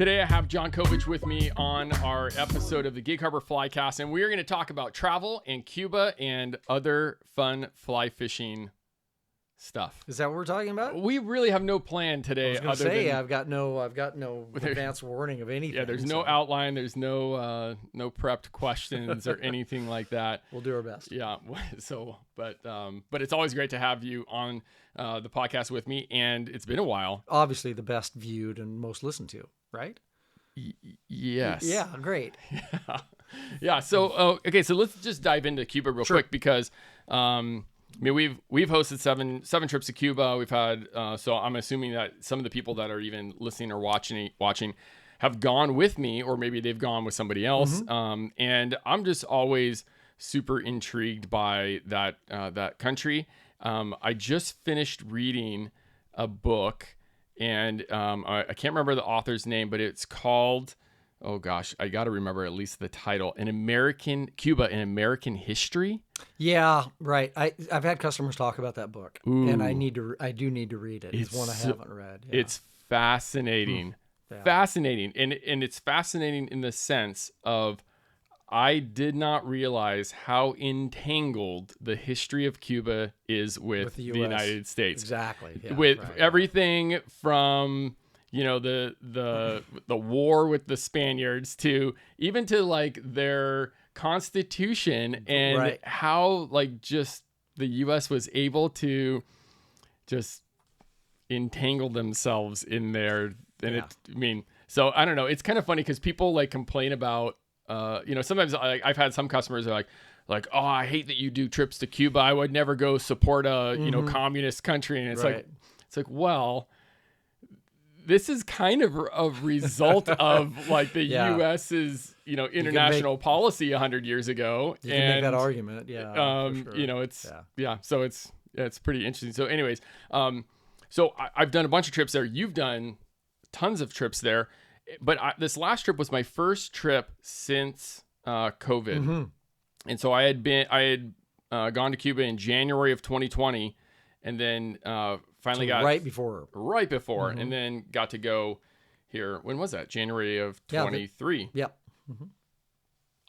Today I have John Covich with me on our episode of the Gig Harbor Flycast, and we are going to talk about travel and Cuba and other fun fly fishing stuff. Is that what we're talking about? We really have no plan today. I was going to say I've got no advance warning of anything. Yeah, there's no outline, there's no prepped questions or anything like that. We'll do our best. Yeah. So, but it's always great to have you on the podcast with me, and it's been a while. Obviously, the best viewed and most listened to, right? Yes. Yeah. Great. Yeah. So, okay. So let's just dive into Cuba real quick because, I mean, we've hosted seven trips to Cuba. We've had so I'm assuming that some of the people that are even listening or watching have gone with me, or maybe they've gone with somebody else. Mm-hmm. And I'm just always super intrigued by that country. I just finished reading a book, and I can't remember the author's name, but it's called, oh gosh, I got to remember at least the title, Cuba, an American History. Yeah, right. I've had customers talk about that book, and I do need to read it. It's one I haven't read. Yeah. It's fascinating. Yeah. Fascinating. And it's fascinating in the sense of, I did not realize how entangled the history of Cuba is with the United States. Exactly. Yeah, with everything from, the war with the Spaniards to even to like their Constitution and how like just the U.S. was able to just entangle themselves in there. And so I don't know. It's kind of funny because people like complain about, sometimes I've had some customers are like, oh, I hate that you do trips to Cuba. I would never go support a, communist country. And it's like, well, this is kind of a result of like the U.S.'s, international policy 100 years ago. You can make that argument. Yeah. For sure. So it's pretty interesting. So anyways, so I've done a bunch of trips there. You've done tons of trips there, but this last trip was my first trip since COVID. Mm-hmm. And so I had gone to Cuba in January of 2020, and then finally got right before, and then got to go here. When was that? January of 23. Yep. Mm-hmm.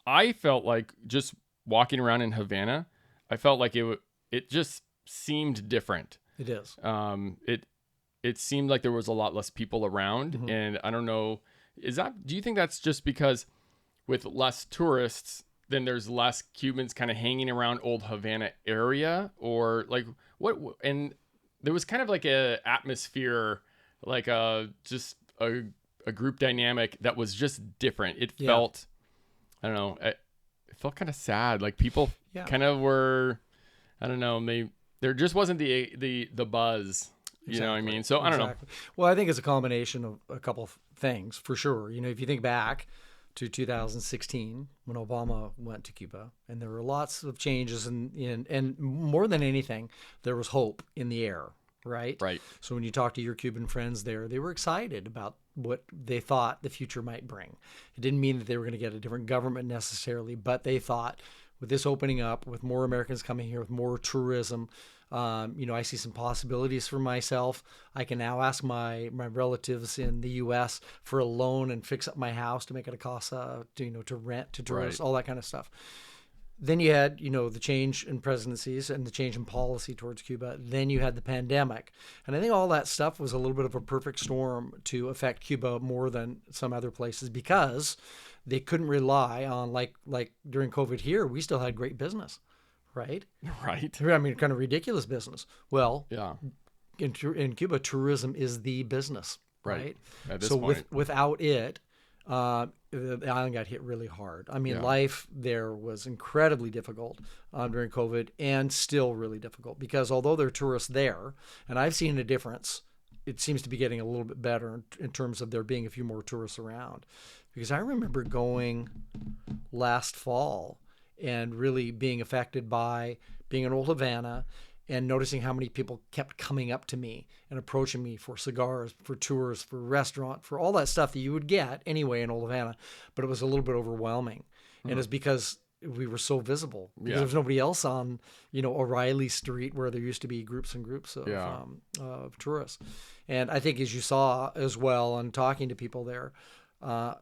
I felt like just walking around in Havana, I felt like it just seemed different. It is. It seemed like there was a lot less people around, and I don't know, do you think that's just because with less tourists, then there's less Cubans kind of hanging around old Havana area, or like what? And there was kind of like a atmosphere, like just a group dynamic that was just different. It felt, I don't know, it felt kind of sad. Like people kind of were, I don't know, there just wasn't the buzz. You know what I mean? So I don't know. Well, I think it's a combination of a couple of things for sure. If you think back to 2016 when Obama went to Cuba, and there were lots of changes, and more than anything, there was hope in the air, right? Right. So when you talk to your Cuban friends there, they were excited about what they thought the future might bring. It didn't mean that they were going to get a different government necessarily, but they thought with this opening up, with more Americans coming here, with more tourism, I see some possibilities for myself. I can now ask my relatives in the U.S. for a loan and fix up my house to make it a casa, to rent to tourists, all that kind of stuff. Then you had, the change in presidencies and the change in policy towards Cuba. Then you had the pandemic. And I think all that stuff was a little bit of a perfect storm to affect Cuba more than some other places, because they couldn't rely on, like during COVID here, we still had great business. Right. I mean, kind of ridiculous business. Well, in Cuba, tourism is the business. Right. At this point. Without it, the island got hit really hard. I mean, life there was incredibly difficult during COVID, and still really difficult, because although there are tourists there, and I've seen a difference, it seems to be getting a little bit better in terms of there being a few more tourists around. Because I remember going last fall and really being affected by being in Old Havana and noticing how many people kept coming up to me and approaching me for cigars, for tours, for restaurant, for all that stuff that you would get anyway in Old Havana. But it was a little bit overwhelming. And it's because we were so visible. Because there was nobody else on, O'Reilly Street, where there used to be groups and groups of tourists. And I think, as you saw as well on talking to people there,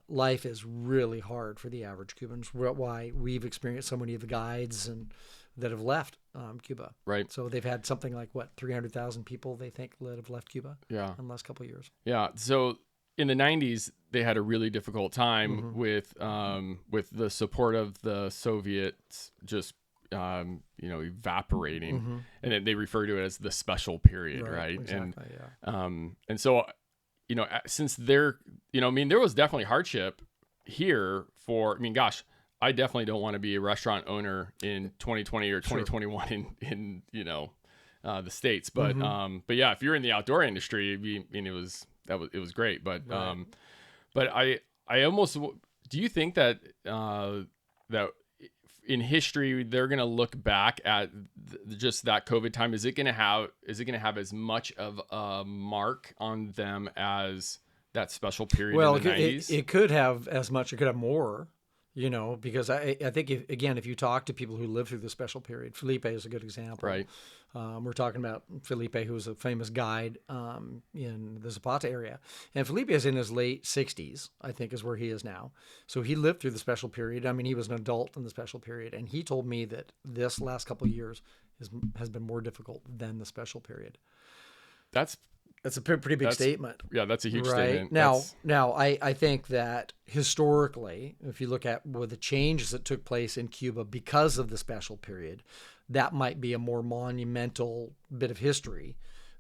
life is really hard for the average Cubans. Why we've experienced so many of the guides and that have left Cuba. Right. So they've had something like 300,000 people they think that have left Cuba. Yeah. In the last couple of years. Yeah. So in the 90s, they had a really difficult time with the support of the Soviets just evaporating, and then they refer to it as the special period, right? Exactly. And so since there was definitely hardship here for, gosh, I definitely don't want to be a restaurant owner in 2020 or 2021 in the States, but yeah, if you're in the outdoor industry, it was great, but I almost, do you think that that in history they're going to look back at just that COVID time? Is it going to have as much of a mark on them as that special period in the 90s? It could have as much, it could have more, because I think if you talk to people who lived through the special period, Felipe is a good example. Right. We're talking about Felipe, who was a famous guide in the Zapata area. And Felipe is in his late 60s, I think is where he is now. So he lived through the special period. He was an adult in the special period. And he told me that this last couple of years has been more difficult than the special period. That's a pretty big statement. Yeah, that's a huge right? statement. Now, I think that historically, if you look at the changes that took place in Cuba because of the special period, that might be a more monumental bit of history.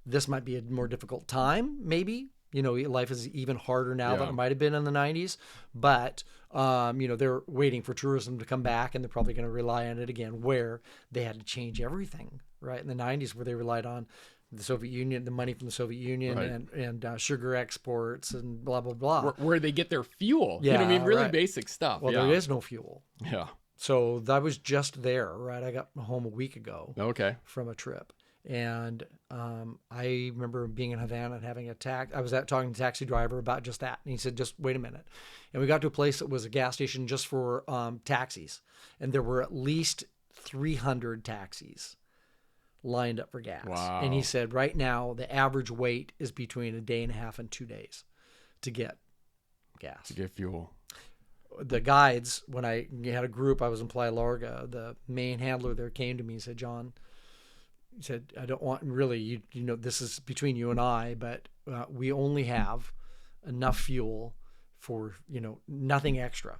This might be a more difficult time, maybe. Life is even harder now than it might have been in the 90s. But, they're waiting for tourism to come back, and they're probably going to rely on it again, where they had to change everything, right? In the 90s, where they relied on the Soviet Union, the money from the Soviet Union, and sugar exports and blah, blah, blah. Where they get their fuel. Yeah, really basic stuff. Well, there is no fuel. Yeah. So I was just there, right? I got home a week ago. Okay. From a trip. And I remember being in Havana and having I was talking to a taxi driver about just that. And he said, just wait a minute. And we got to a place that was a gas station just for taxis. And there were at least 300 taxis lined up for gas. Wow. And he said, right now, the average wait is between a day and a half and 2 days to get gas. To get fuel. The guides, when I had a group, I was in Playa Larga, the main handler there came to me and said, John, he said, I don't want really, this is between you and I, but we only have enough fuel for, nothing extra,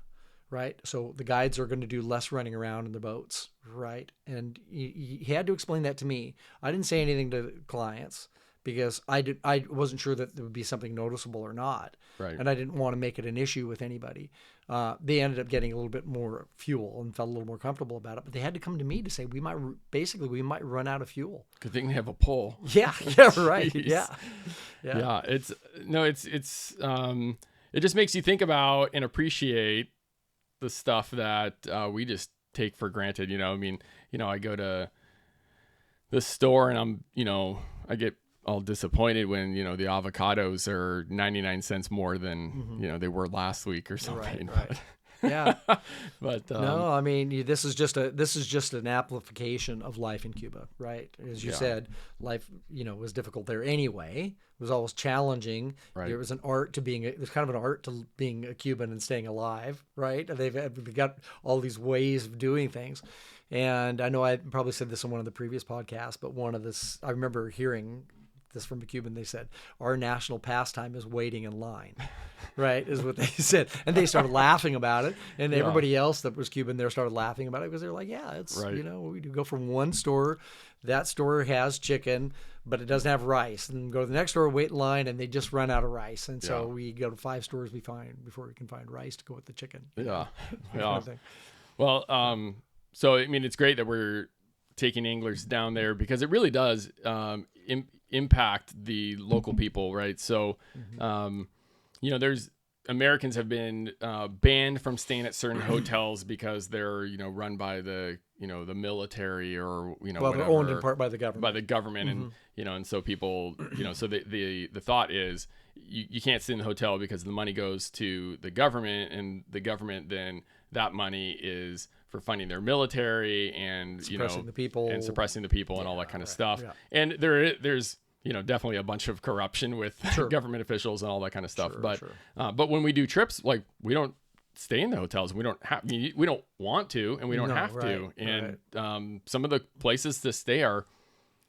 right? So the guides are going to do less running around in the boats, right? And he had to explain that to me. I didn't say anything to clients because I wasn't sure that there would be something noticeable or not. Right. And I didn't want to make it an issue with anybody. They ended up getting a little bit more fuel and felt a little more comfortable about it. But they had to come to me to say, we might run out of fuel. Good thing they have a pole. Yeah, right. Yeah. It just makes you think about and appreciate the stuff that we just take for granted. I go to the store and I get all disappointed when the avocados are 99 cents more than they were last week or something. Right. Yeah. But no, this is just an amplification of life in Cuba, right? As you said, life was difficult there anyway. It was always challenging. Right. There was there's kind of an art to being a Cuban and staying alive, right? They've got all these ways of doing things. And I know I probably said this in one of the previous podcasts, but I remember hearing this from a Cuban. They said, our national pastime is waiting in line, right? Is what they said. And they started laughing about it. And everybody else that was Cuban there started laughing about it because they're like, yeah, it's, we do go from one store. That store has chicken, but it doesn't have rice. And go to the next store, wait in line, and they just run out of rice. And so we go to 5 stores before we can find rice to go with the chicken. Yeah. Well, so, it's great that we're taking anglers down there because it really does impact the local people, right? So, there's Americans have been banned from staying at certain hotels because they're run by the the military or they're owned in part by the government. And and so people so the thought is you can't stay in the hotel because the money goes to the government, and the government then that money is for funding their military and suppressing the people and all that kind of stuff. And there's definitely a bunch of corruption with government officials and all that kind of stuff. But when we do trips, like we don't stay in the hotels. We don't want to, and we don't have to. And some of the places to stay are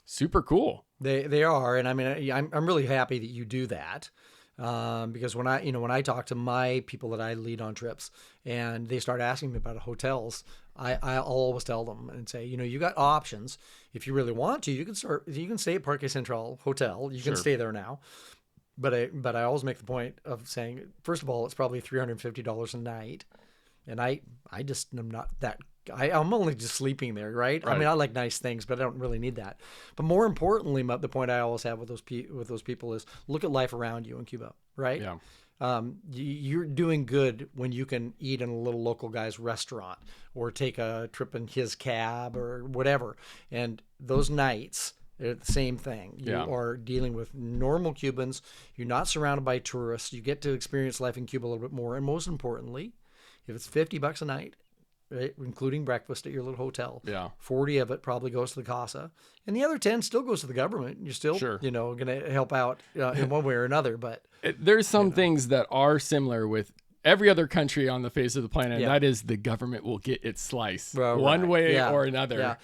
super cool. They are, and I mean, I'm really happy that you do that. Because when I talk to my people that I lead on trips and they start asking me about hotels, I'll always tell them and say, you got options. If you really want to, you can stay at Parque Central Hotel. You can stay there now. But I always make the point of saying, first of all, it's probably $350 a night. And I just am not that. I'm only just sleeping there, right? I mean, I like nice things, but I don't really need that. But more importantly, the point I always have with those people is look at life around you in Cuba, right? Yeah. You're doing good when you can eat in a little local guy's restaurant or take a trip in his cab or whatever. And those nights, they're the same thing. You are dealing with normal Cubans. You're not surrounded by tourists. You get to experience life in Cuba a little bit more. And most importantly, if it's $50 a night, right, including breakfast at your little hotel, 40 of it probably goes to the casa, and the other 10 still goes to the government. You're still, going to help out in one way or another. But there's some things that are similar with every other country on the face of the planet. And that is the government will get its slice one way or another. Yeah.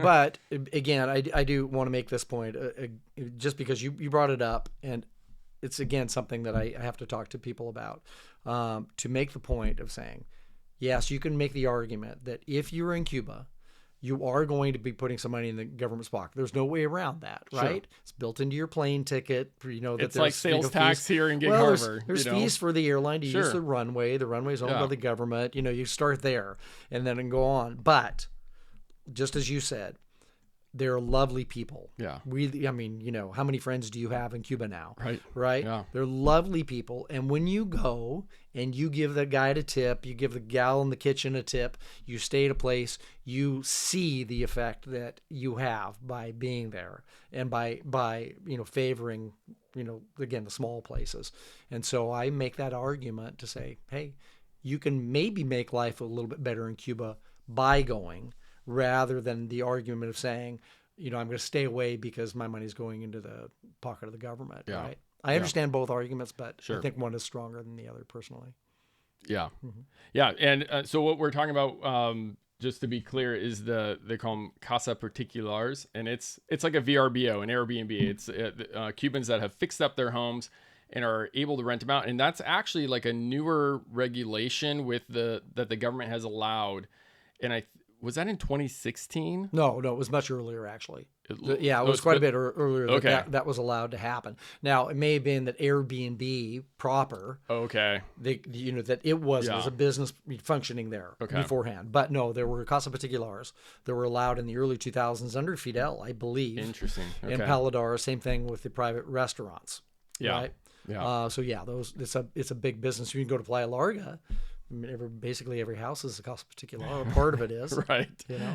But again, I do want to make this point just because you brought it up, and it's again something that I have to talk to people about to make the point of saying, yes, you can make the argument that if you're in Cuba, you are going to be putting some money in the government's pocket. There's no way around that, right? It's built into your plane ticket. That it's like sales tax here in Gig Harbor. There's fees for the airline to use the runway. The runway is owned by the government. You start there and then go on. But just as you said, they're lovely people. Yeah. How many friends do you have in Cuba now? Right? Yeah. They're lovely people. And when you go and you give the guy a tip, you give the gal in the kitchen a tip, you stay at a place, you see the effect that you have by being there and by favoring, again, the small places. And so I make that argument to say, hey, you can maybe make life a little bit better in Cuba by going, rather than the argument of saying, I'm going to stay away because my money's going into the pocket of the government. Yeah. Right? I understand both arguments, but I think one is stronger than the other personally. Yeah. Mm-hmm. Yeah. And so what we're talking about, just to be clear, is they call them Casa Particulars, and it's like a VRBO, an Airbnb. It's Cubans that have fixed up their homes and are able to rent them out. And that's actually like a newer regulation that the government has allowed. And was that in 2016? No, it was much earlier, actually. It was quite a bit earlier that was allowed to happen. Now, it may have been that Airbnb proper, that it was a business functioning there beforehand. But no, there were Casa Particulars that were allowed in the early 2000s under Fidel, I believe. Interesting. Okay. And Paladar, same thing with the private restaurants. Yeah. Right? Yeah. It's a big business. You can go to Playa Larga. Basically every house is a Casa Particular. Part of it is, right?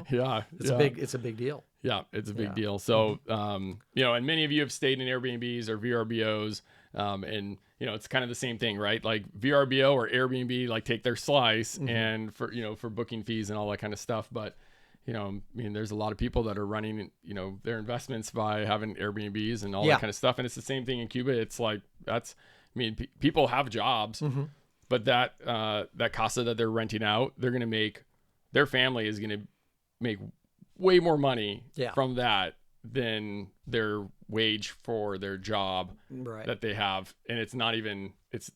Yeah, it's a big deal. Yeah, it's a big deal. So, and many of you have stayed in Airbnbs or VRBOs, and it's kind of the same thing, right? Like VRBO or Airbnb, like take their slice, and for booking fees and all that kind of stuff. But there's a lot of people that are running, their investments by having Airbnbs and all that kind of stuff. And it's the same thing in Cuba. It's like people have jobs. Mm-hmm. But that casa that they're renting out, their family is going to make way more money from that than their wage for their job that they have. And it's not even, it's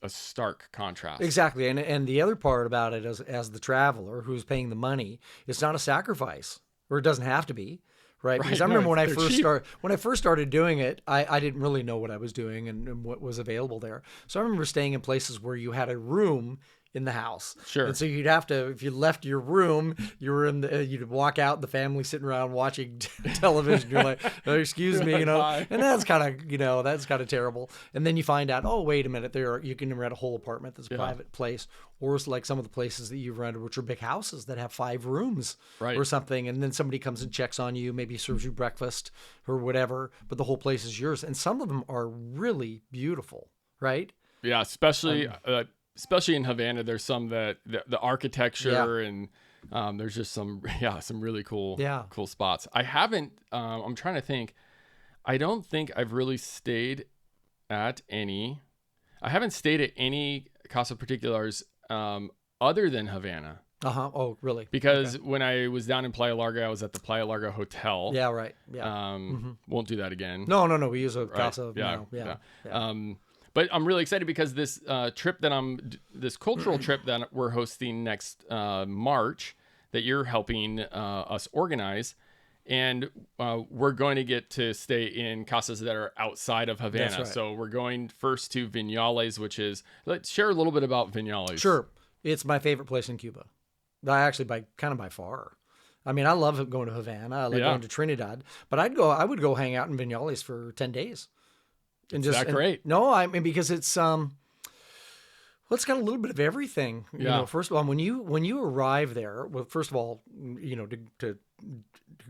a stark contrast. Exactly. And the other part about it is, as the traveler who's paying the money, it's not a sacrifice, or it doesn't have to be. Right. Because I remember when I first started doing it, I didn't really know what I was doing and what was available there. So I remember staying in places where you had a room in the house. Sure. And so you'd have to, if you left your room, you'd walk out, the family sitting around watching television. You're like, oh, excuse me, and that's kind of terrible. And then you find out, oh, wait a minute, you can rent a whole apartment that's a private place, or it's like some of the places that you've rented, which are big houses that have 5 rooms or something. And then somebody comes and checks on you, maybe serves you breakfast or whatever, but the whole place is yours. And some of them are really beautiful, right? Yeah, especially in Havana, there's some that the architecture and there's just some really cool spots. I haven't, I'm trying to think. I don't think I've really stayed at any. I haven't stayed at any Casa Particulars other than Havana. Uh-huh. Oh, really? Because when I was down in Playa Larga, I was at the Playa Larga Hotel. Yeah, right. Yeah. Won't do that again. No. We use a Right. Casa Yeah. now. Yeah. But I'm really excited because this this cultural trip that we're hosting next March that you're helping us organize, and we're going to get to stay in casas that are outside of Havana. That's right. So we're going first to Vignellis, which is, let's share a little bit about Vignellis. Sure. It's my favorite place in Cuba. Actually, by far. I mean, I love going to Havana. I like going to Trinidad, but I would go hang out in Vignellis for 10 days. And is that great? No, I mean, because it's it's got a little bit of everything. You know, first of all, when you arrive there, well, first of all, you know, to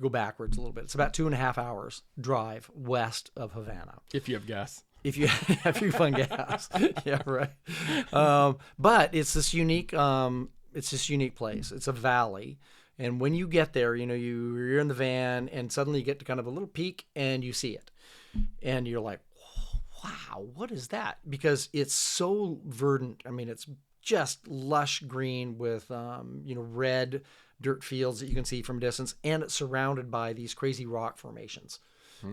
go backwards a little bit, it's about 2.5 hours drive west of Havana. If you have gas. If you find gas. Yeah, right. But it's this unique place. It's a valley. And when you get there, you know, you're in the van and suddenly you get to kind of a little peak and you see it. And you're like, wow, what is that? Because it's so verdant. I mean, it's just lush green with, red dirt fields that you can see from a distance. And it's surrounded by these crazy rock formations.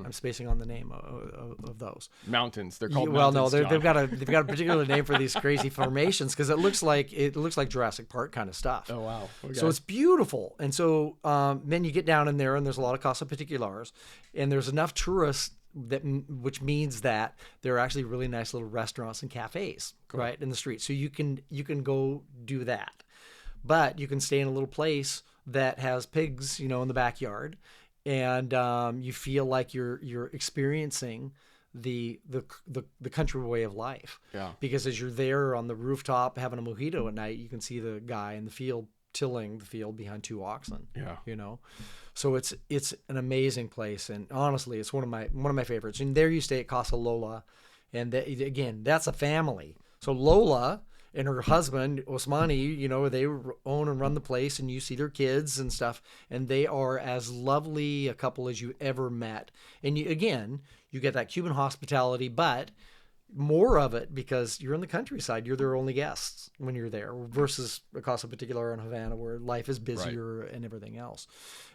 I'm spacing on the name of those mountains. They're called mountains. Well, no, they've got a particular name for these crazy formations because it looks like Jurassic Park kind of stuff. Oh wow! Okay. So it's beautiful. And so then you get down in there, and there's a lot of Casa Particulars, and there's enough tourists which means that there are actually really nice little restaurants and cafes right in the street. So you can go do that, but you can stay in a little place that has pigs, you know, in the backyard. And you feel like you're experiencing the country way of life. Yeah. Because as you're there on the rooftop having a mojito at night, you can see the guy in the field tilling the field behind 2 oxen. Yeah. You know, so it's an amazing place, and honestly, it's one of my favorites. And there you stay at Casa Lola, and again, that's a family. So Lola and her husband, Osmani, you know, they own and run the place, and you see their kids and stuff, and they are as lovely a couple as you ever met. And you get that Cuban hospitality, but more of it because you're in the countryside. You're their only guests when you're there versus a Casa Particular in Havana where life is busier and everything else.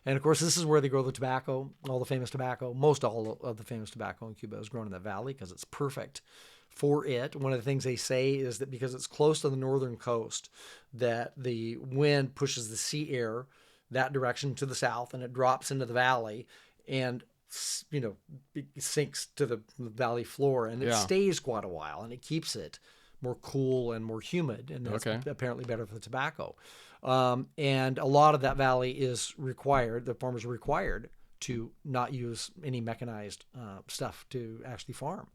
And of course, this is where they grow the tobacco, all the famous tobacco. Most all of the famous tobacco in Cuba is grown in that valley because it's perfect for it. One of the things they say is that because it's close to the northern coast, that the wind pushes the sea air that direction to the south, and it drops into the valley and, you know, it sinks to the valley floor, and it stays quite a while, and it keeps it more cool and more humid, and that's apparently better for the tobacco. And a lot of that valley is required, the farmers are required to not use any mechanized stuff to actually farm.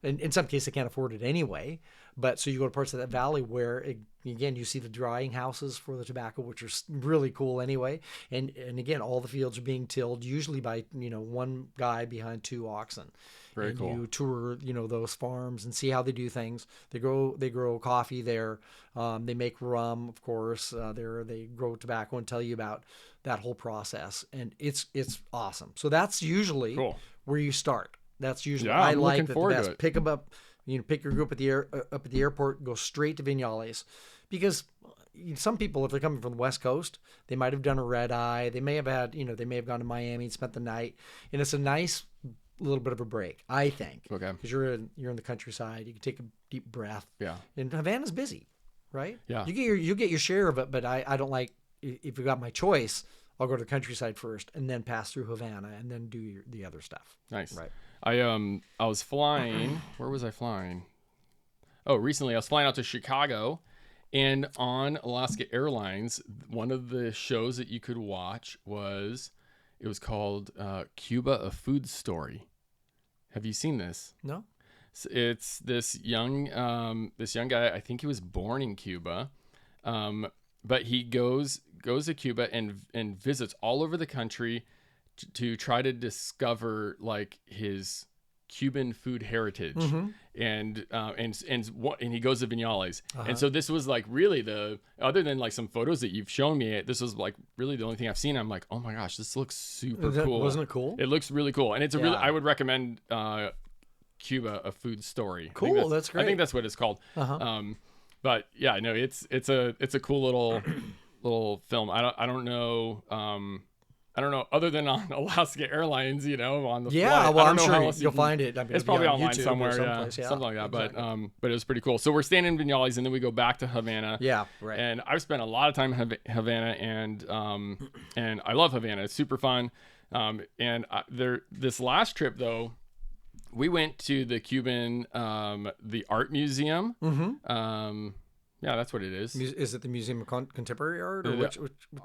And in some cases, they can't afford it anyway. But so you go to parts of that valley where, again, you see the drying houses for the tobacco, which are really cool anyway. And again, all the fields are being tilled, usually by, you know, one guy behind 2 oxen. Very cool. You tour, you know, those farms and see how they do things. They grow coffee there. They make rum, of course. They grow tobacco and tell you about that whole process. And it's awesome. So that's usually where you start. That's usually I like the best. Pick them up, you know, pick your group at the up at the airport, go straight to Vignellis, because some people, if they're coming from the West Coast, they might have done a red eye. They may have gone to Miami and spent the night, and it's a nice little bit of a break, I think. Okay. Because you're in the countryside, you can take a deep breath. Yeah. And Havana's busy, right? Yeah. You get your share of it, but I don't like, if you got my choice, I'll go to the countryside first and then pass through Havana and then do the other stuff. Nice. Right. I was flying. Where was I flying? Oh, recently I was flying out to Chicago, and on Alaska Airlines, one of the shows that you could watch was called Cuba: A Food Story. Have you seen this? No. It's this young guy. I think he was born in Cuba, but he goes to Cuba and visits all over the country to try to discover like his Cuban food heritage. Mm-hmm. and he goes to Vignellis. And so this was like really other than like some photos that you've shown me, this was like really the only thing I've seen. I'm like, oh my gosh, this looks super cool. Wasn't it cool? It looks really cool. And it's I would recommend Cuba, A Food Story. Cool. That's great. I think that's what it's called. But yeah, no, it's a cool little film. I don't know. I don't know, other than on Alaska Airlines, on the flight. Well, I'm sure you'll find it. I mean, it's probably online YouTube somewhere, yeah, something like that. Exactly. But it was pretty cool. So we're staying in Vignellis, and then we go back to Havana. Yeah, right. And I've spent a lot of time in Havana, and I love Havana. It's super fun. This last trip though, we went to the Cuban the art museum. Yeah, that's what it is. Is it the Museum of Contemporary Art, or which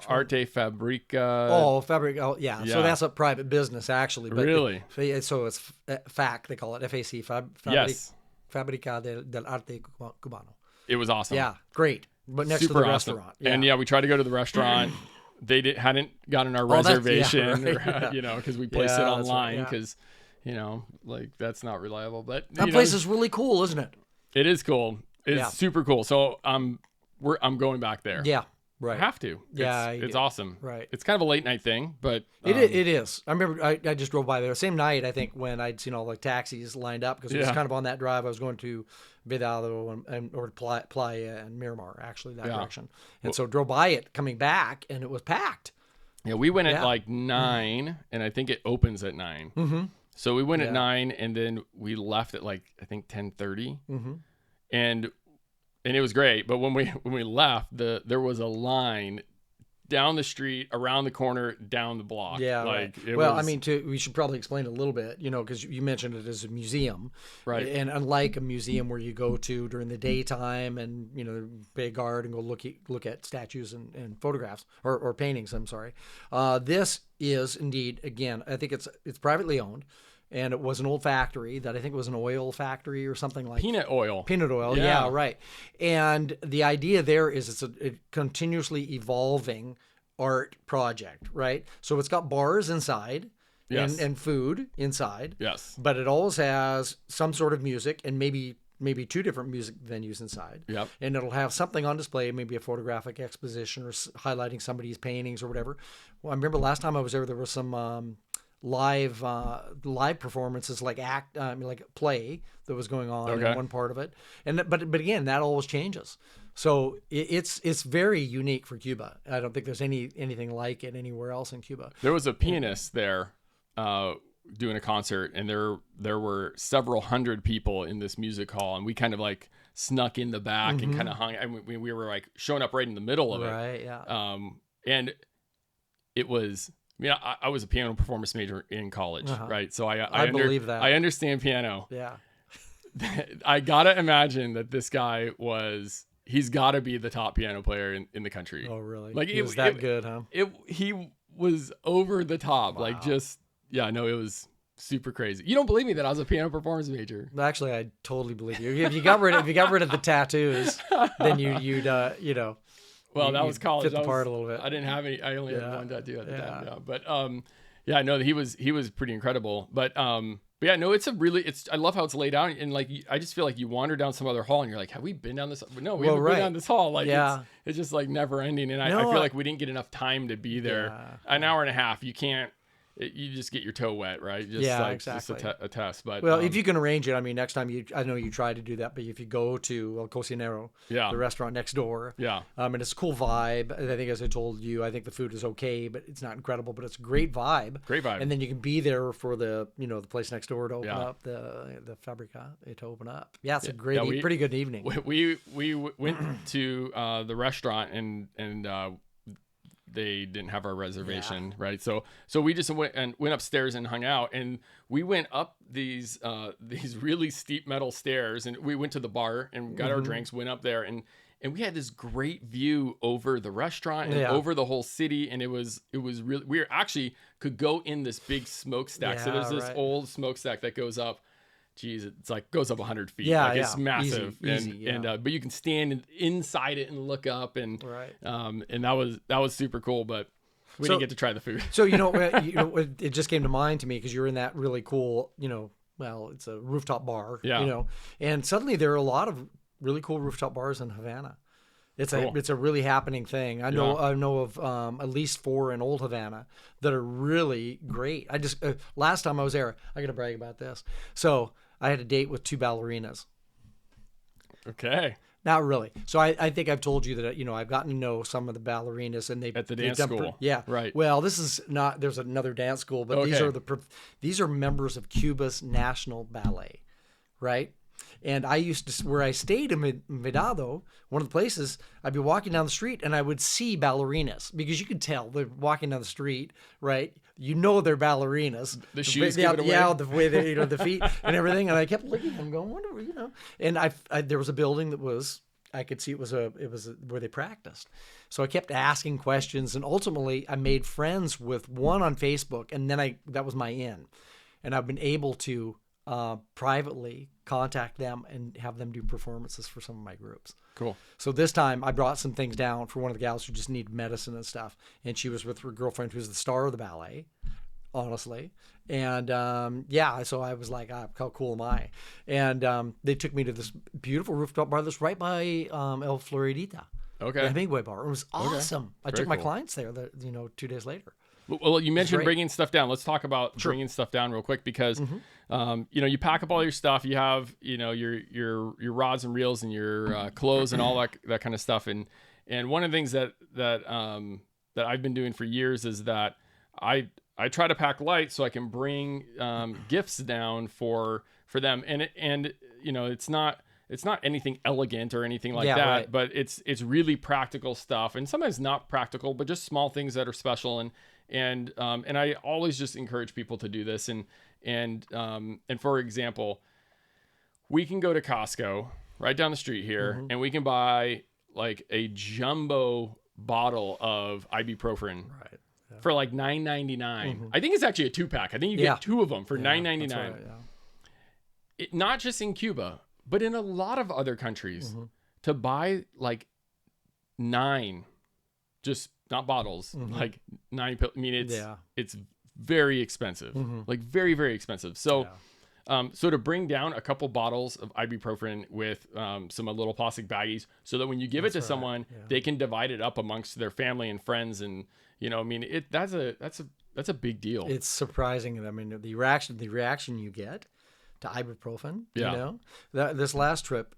Arte Fabrica? Oh, Fabric. Oh, yeah. So that's a private business, actually. But really? So it's FAC. They call it FAC. Yes. Fabrica del Arte Cubano. It was awesome. Yeah, great. But next to the restaurant. Yeah. And we tried to go to the restaurant. They hadn't gotten our reservation, because we placed it online because, like that's not reliable. But that place is really cool, isn't it? It is cool. It's super cool. So I'm going back there. Yeah, right. I have to. It's awesome. Right. It's kind of a late night thing, but it is. I remember I just drove by there same night. I think when I'd seen all the taxis lined up because it was kind of on that drive. I was going to Vedado or Playa and Miramar, actually that direction, and so drove by it coming back, and it was packed. Yeah, we went at like 9, and I think it opens at 9. Mm-hmm. So we went at 9, and then we left at like I think 10:30. Mm-hmm. And it was great, but when we left, there was a line down the street, around the corner, down the block. Yeah, like right. We should probably explain a little bit, because you mentioned it as a museum, right? And unlike a museum where you go to during the daytime and pay a guard and go look at statues and photographs or paintings. I'm sorry, this is indeed, again, I think it's privately owned. And it was an old factory that I think was an oil factory or something like peanut oil. Peanut oil, yeah, right. And the idea there is it's a continuously evolving art project, right? So it's got bars inside and food inside. Yes. But it always has some sort of music and maybe 2 different music venues inside. Yep. And it'll have something on display, maybe a photographic exposition or highlighting somebody's paintings or whatever. Well, I remember last time I was there was some live performances, like play that was going on in one part of it, and but again, that always changes. So it's very unique for Cuba. I don't think there's anything like it anywhere else in Cuba. There was a pianist there doing a concert, and there were several hundred people in this music hall, and we kind of like snuck in the back and kind of hung. I mean, we were like showing up right in the middle of it. Right. Yeah. And it was. I was a piano performance major in college, right? So I believe that. I understand piano. Yeah. I gotta imagine that this guy he's gotta be the top piano player in the country. Oh, really? Like he was that good, huh? He was over the top. Wow. Like it was super crazy. You don't believe me that I was a piano performance major? Actually, I totally believe you. If you got rid of the tattoos, then you'd Well, that was college. Fit the part a little bit. I didn't have any. I only had one tattoo at the time. Yeah. But no, he was pretty incredible. But yeah, no, I love how it's laid out, and like I just feel like you wander down some other hall and you're like, have we been down this? No, we haven't been down this hall. Like it's just like never ending, and I feel like we didn't get enough time to be there. Yeah. An hour and a half, you can't. You just get your toe wet, right? Just exactly. Just a test. But if you can arrange it, I mean, next time I know you try to do that, but if you go to El Cocinero, the restaurant next door, and it's a cool vibe. I think, as I told you, I think the food is okay, but it's not incredible, but it's a great vibe. Great vibe. And then you can be there for the place next door to open up, the Fabrica to open up. Yeah, it's a great, pretty good evening. We went to the restaurant and they didn't have our reservation, right? So we just went upstairs and hung out, and we went up these really steep metal stairs, and we went to the bar and got our drinks, went up there, and we had this great view over the restaurant and over the whole city, and it was really, we actually could go in this big smokestack. So there's this old smokestack that goes up. Geez, it's like goes up 100 feet. It's massive, easy, but you can stand inside it and look up, and and that was super cool. But we didn't get to try the food. So it just came to mind to me because you're in that really cool well, it's a rooftop bar, Yeah. and suddenly there are a lot of really cool rooftop bars in Havana. It's a really happening thing. I know of at least 4 in Old Havana that are really great. I just last time I was there, I got to brag about this. So I had a date with 2 ballerinas. Okay. Not really. So I think I've told you that I've gotten to know some of the ballerinas, and at the dance school. Yeah, right. Well, this is not. There's another dance school, but these are members of Cuba's national ballet, right? And I used to, where I stayed in Vedado, one of the places, I'd be walking down the street and I would see ballerinas, because you could tell they're walking down the street, right? They're ballerinas. The shoes give it away. The way they, the feet and everything. And I kept looking at them going, wonder, And I there was a building that was, I could see it was where they practiced. So I kept asking questions, and ultimately I made friends with one on Facebook, and then that was my in. And I've been able to privately contact them and have them do performances for some of my groups. Cool. So this time I brought some things down for one of the gals who just needed medicine and stuff. And she was with her girlfriend, who's the star of the ballet, honestly. And so I was like, how cool am I? And they took me to this beautiful rooftop bar that's right by El Floridita. Okay. The Hemingway bar. It was awesome. Okay. I took my clients there, 2 days later. Well, you mentioned bringing stuff down. Let's talk about bringing stuff down real quick, because, you pack up all your stuff. You have, your rods and reels and your clothes and all that kind of stuff. And one of the things that I've been doing for years is that I try to pack light so I can bring gifts down for them. And it's not anything elegant or anything like that, right. But it's really practical stuff, and sometimes not practical, but just small things that are special. And I always just encourage people to do this. And for example, we can go to Costco right down the street here, and we can buy like a jumbo bottle of ibuprofen for like $9.99. I think it's actually a 2-pack. I think you get 2 of them for $9.99. Right, not just in Cuba, but in a lot of other countries, to buy like 9, just not bottles, like 9 pills. I mean, it's very expensive, like very, very expensive. So, so to bring down a couple bottles of ibuprofen with some little plastic baggies, so that when you give it to someone, they can divide it up amongst their family and friends, and that's a big deal. It's surprising. I mean, the reaction you get to ibuprofen, this last trip,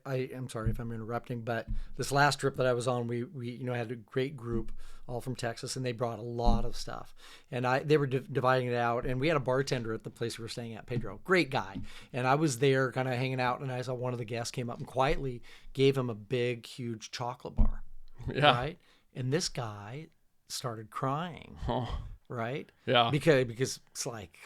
I'm sorry if I'm interrupting, but this last trip that I was on, we had a great group all from Texas, and they brought a lot of stuff, and they were dividing it out, and we had a bartender at the place we were staying at, Pedro, great guy, and I was there kind of hanging out, and I saw one of the guests came up and quietly gave him a big, huge chocolate bar, right? And this guy started crying, right? Yeah, because it's like,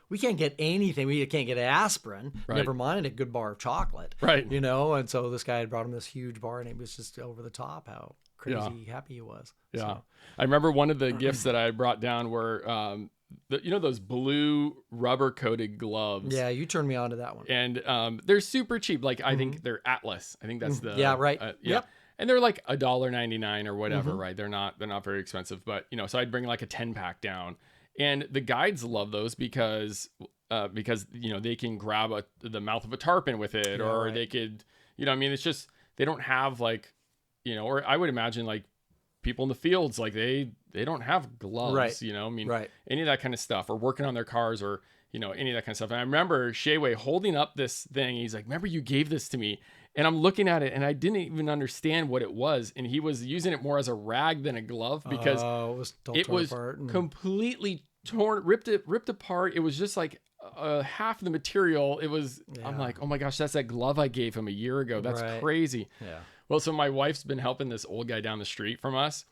we can't get anything. We can't get aspirin. Right. Never mind a good bar of chocolate. Right. And so this guy had brought him this huge bar, and it was just over the top how crazy happy he was. Yeah. So. I remember one of the gifts that I brought down were, those blue rubber coated gloves. Yeah, you turned me on to that one. And they're super cheap. Like I think they're Atlas. I think that's the right. Yep. And they're like $1.99 or whatever, right? They're not very expensive, but so I'd bring like a 10-pack down. And the guides love those because they can grab the mouth of a tarpon with it, or they could, it's just, they don't have like, or I would imagine like people in the fields, like they don't have gloves, right. Any of that kind of stuff, or working on their cars, or, any of that kind of stuff. And I remember Shayway holding up this thing. He's like, remember you gave this to me? And I'm looking at it, and I didn't even understand what it was. And he was using it more as a rag than a glove, because it was completely torn, ripped apart. It was just like half the material. It was, I'm like, oh my gosh, that's that glove I gave him a year ago. That's crazy. Yeah. Well, so my wife's been helping this old guy down the street from us,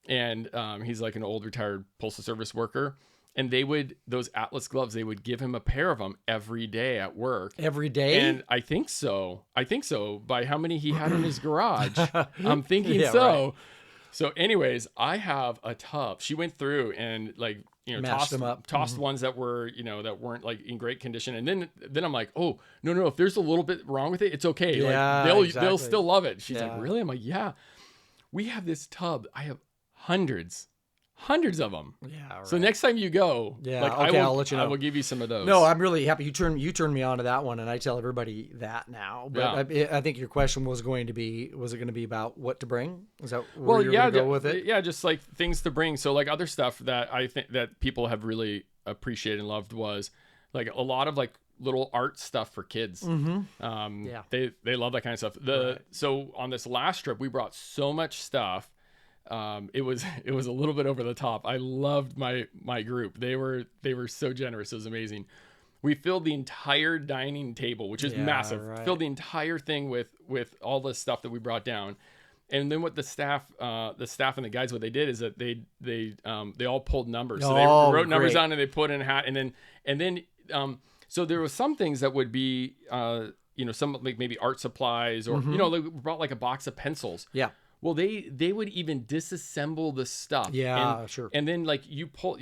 and he's like an old retired postal service worker. And those Atlas gloves, they would give him a pair of them every day at work. Every day? And I think so. By how many he had in his garage. I'm thinking so. Right. So anyways, I have a tub. She went through and tossed them up. Tossed ones that were, that weren't like in great condition. And then I'm like, oh, no, if there's a little bit wrong with it, it's okay. Yeah, they'll still love it. She's like, really? I'm like, yeah. We have this tub. I have hundreds hundreds of them. Yeah. Right. So next time you go, yeah, like, okay, I'll let you know. I will give you some of those. No, I'm really happy you turned me on to that one, and I tell everybody that now. But I think your question was going to be, was it going to be about what to bring? Is that where you're going to go with it? Yeah, just like things to bring. So like other stuff that I think that people have really appreciated and loved was like a lot of like little art stuff for kids. They love that kind of stuff. So on this last trip, we brought so much stuff. It was a little bit over the top. I loved my group. They were so generous. It was amazing. We filled the entire dining table, which is massive. Right. Filled the entire thing with all the stuff that we brought down. And then what the staff and the guides, what they did is that they all pulled numbers. So they wrote numbers on and they put in a hat. And then so there was some things that would be some like maybe art supplies or they brought like a box of pencils. Yeah. Well, they would even disassemble the stuff. Yeah, sure. And then like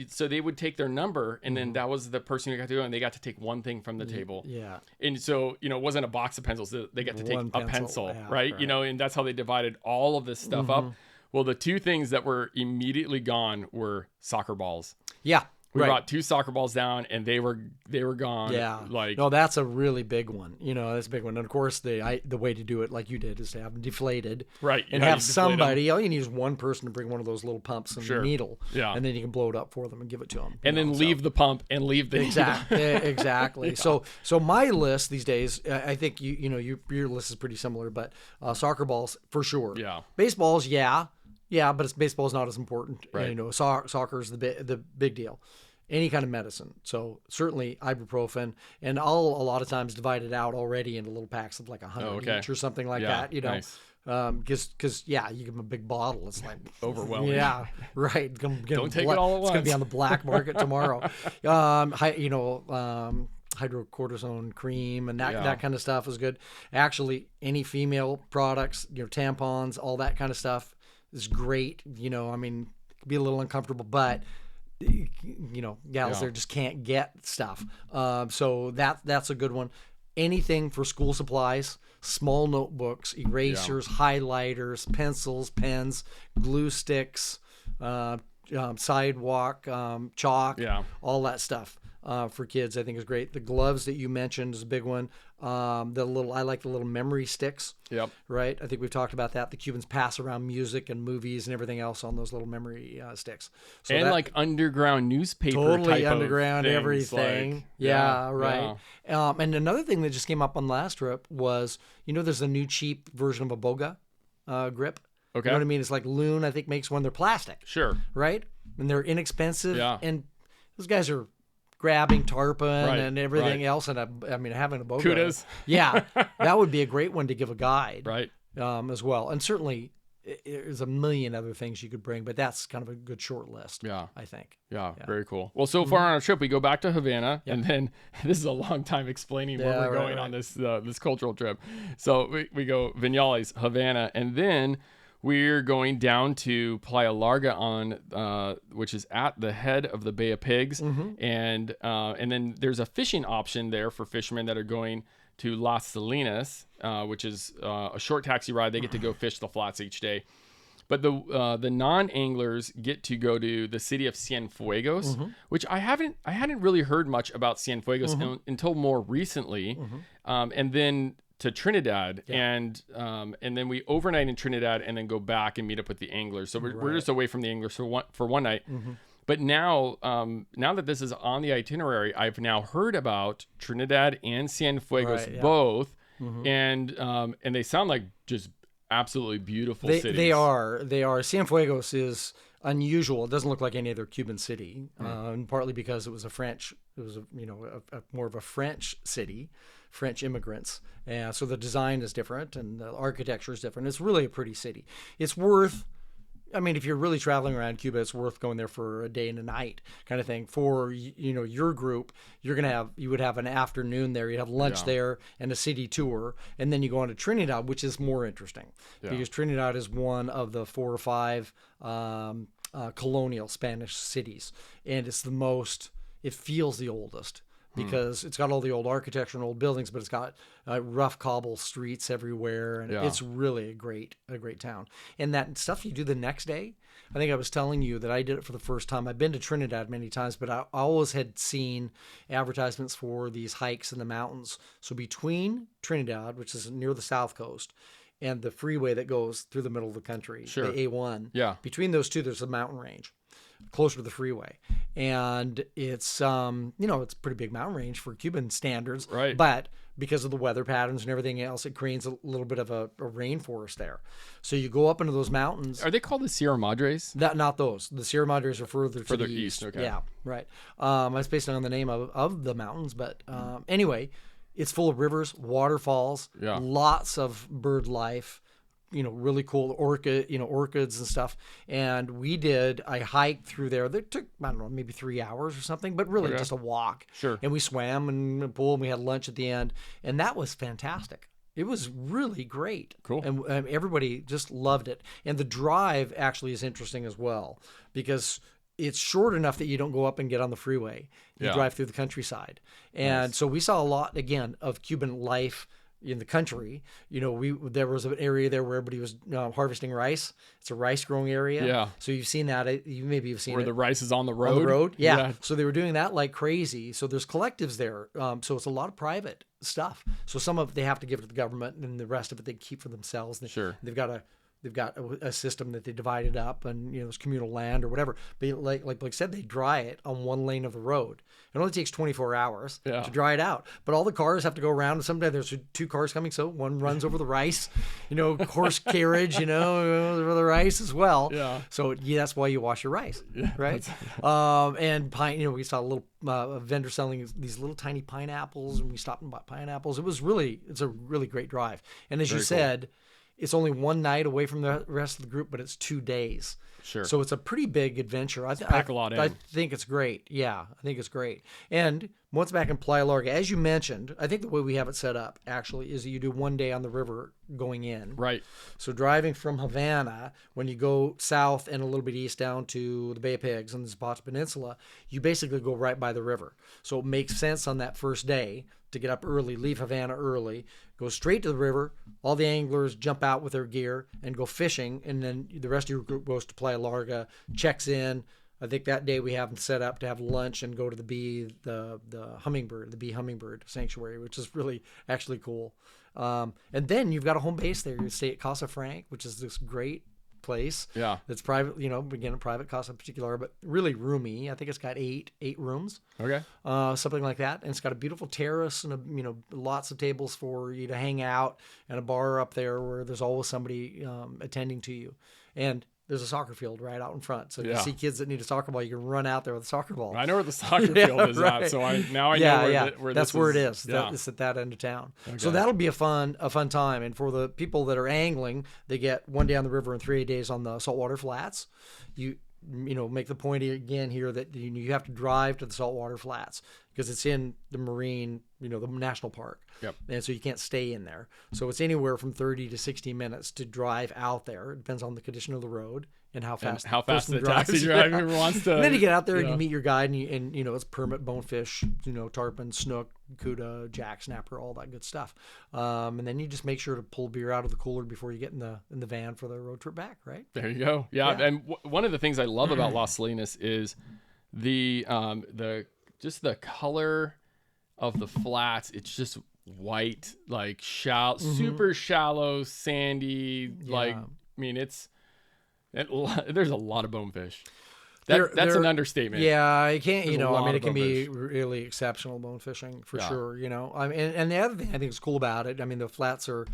so they would take their number, and then that was the person who got to go, and they got to take one thing from the table. Yeah. And so it wasn't a box of pencils; they got to take a pencil, right? And that's how they divided all of this stuff up. Well, the two things that were immediately gone were soccer balls. Yeah. We brought 2 soccer balls down, and they were gone. Yeah, no, that's a really big one. That's a big one. And of course, the way to do it, like you did, is to have them deflated, right? And have somebody. All you need is one person to bring one of those little pumps and a needle, and then you can blow it up for them and give it to them. And then leave the pump and leave the exactly. Yeah. So my list these days, I think your list is pretty similar, but soccer balls for sure. Yeah. Baseballs, yeah, but baseball is not as important. Right. Soccer is the big deal. Any kind of medicine. So certainly ibuprofen, and I'll a lot of times divide it out already into little packs of like 100 each or something like that. Nice. Because you give them a big bottle. It's like overwhelming. Yeah, right. Don't take it all at once. It's gonna be on the black market tomorrow. Hydrocortisone cream and that kind of stuff is good. Actually, any female products, tampons, all that kind of stuff is great. It can be a little uncomfortable, but gals there just can't get stuff. So that's a good one. Anything for school supplies, small notebooks, erasers, highlighters, pencils, pens, glue sticks, sidewalk, chalk, all that stuff. For kids, I think is great. The gloves that you mentioned is a big one. I like the little memory sticks. Yep. Right. I think we've talked about that. The Cubans pass around music and movies and everything else on those little memory sticks. So and like underground newspaper. Totally type underground of everything. Like, right. Yeah. And another thing that just came up on the last trip was, there's a new cheap version of a Boga grip. Okay. You know what I mean? It's like Loon, I think, makes one. They're plastic. Sure. Right. And they're inexpensive. Yeah. And those guys are grabbing tarpon and everything else, and having a boat. Kudos. Yeah, that would be a great one to give a guide, right? As well, and certainly there's a million other things you could bring, but that's kind of a good short list. Yeah, I think. Yeah, very cool. Well, so far on our trip, we go back to Havana, and then this is a long time explaining where we're going on this cultural trip. So we go Vignellis, Havana, and then we're going down to Playa Larga which is at the head of the Bay of Pigs, and then there's a fishing option there for fishermen that are going to Las Salinas, which is a short taxi ride. They get to go fish the flats each day, but the non-anglers get to go to the city of Cienfuegos, which I hadn't really heard much about Cienfuegos until more recently, and then to Trinidad, and then we overnight in Trinidad and then go back and meet up with the anglers. So we're just away from the anglers for one night. But now that this is on the itinerary, I've now heard about Trinidad and Cienfuegos both, and they sound like just absolutely beautiful cities. They are. Cienfuegos is unusual. It doesn't look like any other Cuban city, and partly because it was more of a French city. French immigrants, and so the design is different and the architecture is different. It's really a pretty city. It's worth, if you're really traveling around Cuba, it's worth going there for a day and a night kind of thing. For your group, you would have an afternoon there. You'd have lunch there and a city tour, and then you go on to Trinidad, which is more interesting because Trinidad is one of the 4 or 5 colonial Spanish cities, and it's the most. It feels the oldest. because it's got all the old architecture and old buildings, but it's got rough cobble streets everywhere, and it's really a great town. And that stuff you do the next day, I think I was telling you that I did it for the first time. I've been to Trinidad many times, but I always had seen advertisements for these hikes in the mountains. So between Trinidad, which is near the south coast, and the freeway that goes through the middle of the country, the A1, between those two, there's a mountain range closer to the freeway. And it's, it's a pretty big mountain range for Cuban standards. Right. But because of the weather patterns and everything else, it creates a little bit of a rainforest there. So you go up into those mountains. Are they called the Sierra Madres? Not those. The Sierra Madres are further to the east. Okay. Yeah, right. That's based on the name of the mountains. But anyway, it's full of rivers, waterfalls, lots of bird life, really cool orchids and stuff. And I hiked through there. That took, I don't know, maybe 3 hours or something, but really just a walk. Sure. And we swam in the pool and we had lunch at the end. And that was fantastic. It was really great. Cool. And everybody just loved it. And the drive actually is interesting as well, because it's short enough that you don't go up and get on the freeway. You drive through the countryside. And so we saw a lot, again, of Cuban life in the country. There was an area there where everybody was harvesting rice. It's a rice growing area. Yeah. So you've seen that. Maybe you've seen where it. the rice is on the road. On the road. Yeah. So they were doing that like crazy. So there's collectives there. So it's a lot of private stuff. So some of they have to give it to the government, and the rest of it they keep for themselves. Sure. They've got a system that they divided up, and there's communal land or whatever. But like Blake said, they dry it on one lane of the road. It only takes 24 hours to dry it out. But all the cars have to go around, and sometimes there's 2 cars coming, so one runs over the rice, horse carriage, over the rice as well. Yeah. So that's why you wash your rice, right? And pine, we saw a little vendor selling these little tiny pineapples, and we stopped and bought pineapples. It's a really great drive. And as you said, it's only one night away from the rest of the group, but it's 2 days. Sure. So it's a pretty big adventure. Pack a lot in. I think it's great. Yeah, I think it's great. And once back in Playa Larga, as you mentioned, I think the way we have it set up actually is that you do 1 day on the river going in. Right. So driving from Havana, when you go south and a little bit east down to the Bay of Pigs and the Zapata Peninsula, you basically go right by the river. So it makes sense on that first day to get up early, leave Havana early, go straight to the river. All the anglers jump out with their gear and go fishing, and then the rest of your group goes to Playa Larga, checks in. I think that day we have them set up to have lunch and go to the bee hummingbird sanctuary, which is really actually cool. And then you've got a home base there. You stay at Casa Frank, which is this great place. Yeah. That's private, again, a private Casa Particular, but really roomy. I think it's got eight rooms. Okay. Something like that. And it's got a beautiful terrace and lots of tables for you to hang out, and a bar up there where there's always somebody attending to you. And there's a soccer field right out in front. So if you see kids that need a soccer ball, you can run out there with a soccer ball. I know where the soccer field is at, so I know where that's where it is. Yeah. It's at that end of town. Okay. So that'll be a fun time. And for the people that are angling, they get 1 day on the river and 3 days on the saltwater flats. You make the point again here that you have to drive to the saltwater flats because it's in the marine, the national park. Yep. And so you can't stay in there. So it's anywhere from 30 to 60 minutes to drive out there. It depends on the condition of the road and how fast the taxi driver wants to. And then you get out there and you meet your guide, and it's permit bonefish, tarpon, snook, cuda, jack snapper, all that good stuff. And then you just make sure to pull beer out of the cooler before you get in the van for the road trip back, right? There you go. Yeah. And one of the things I love about Las Salinas is the color of the flats. It's just white, like shallow, super shallow, sandy. There's a lot of bonefish. That's an understatement. Yeah, you can't. It can be really exceptional bone fishing for sure. And the other thing I think is cool about it. The flats are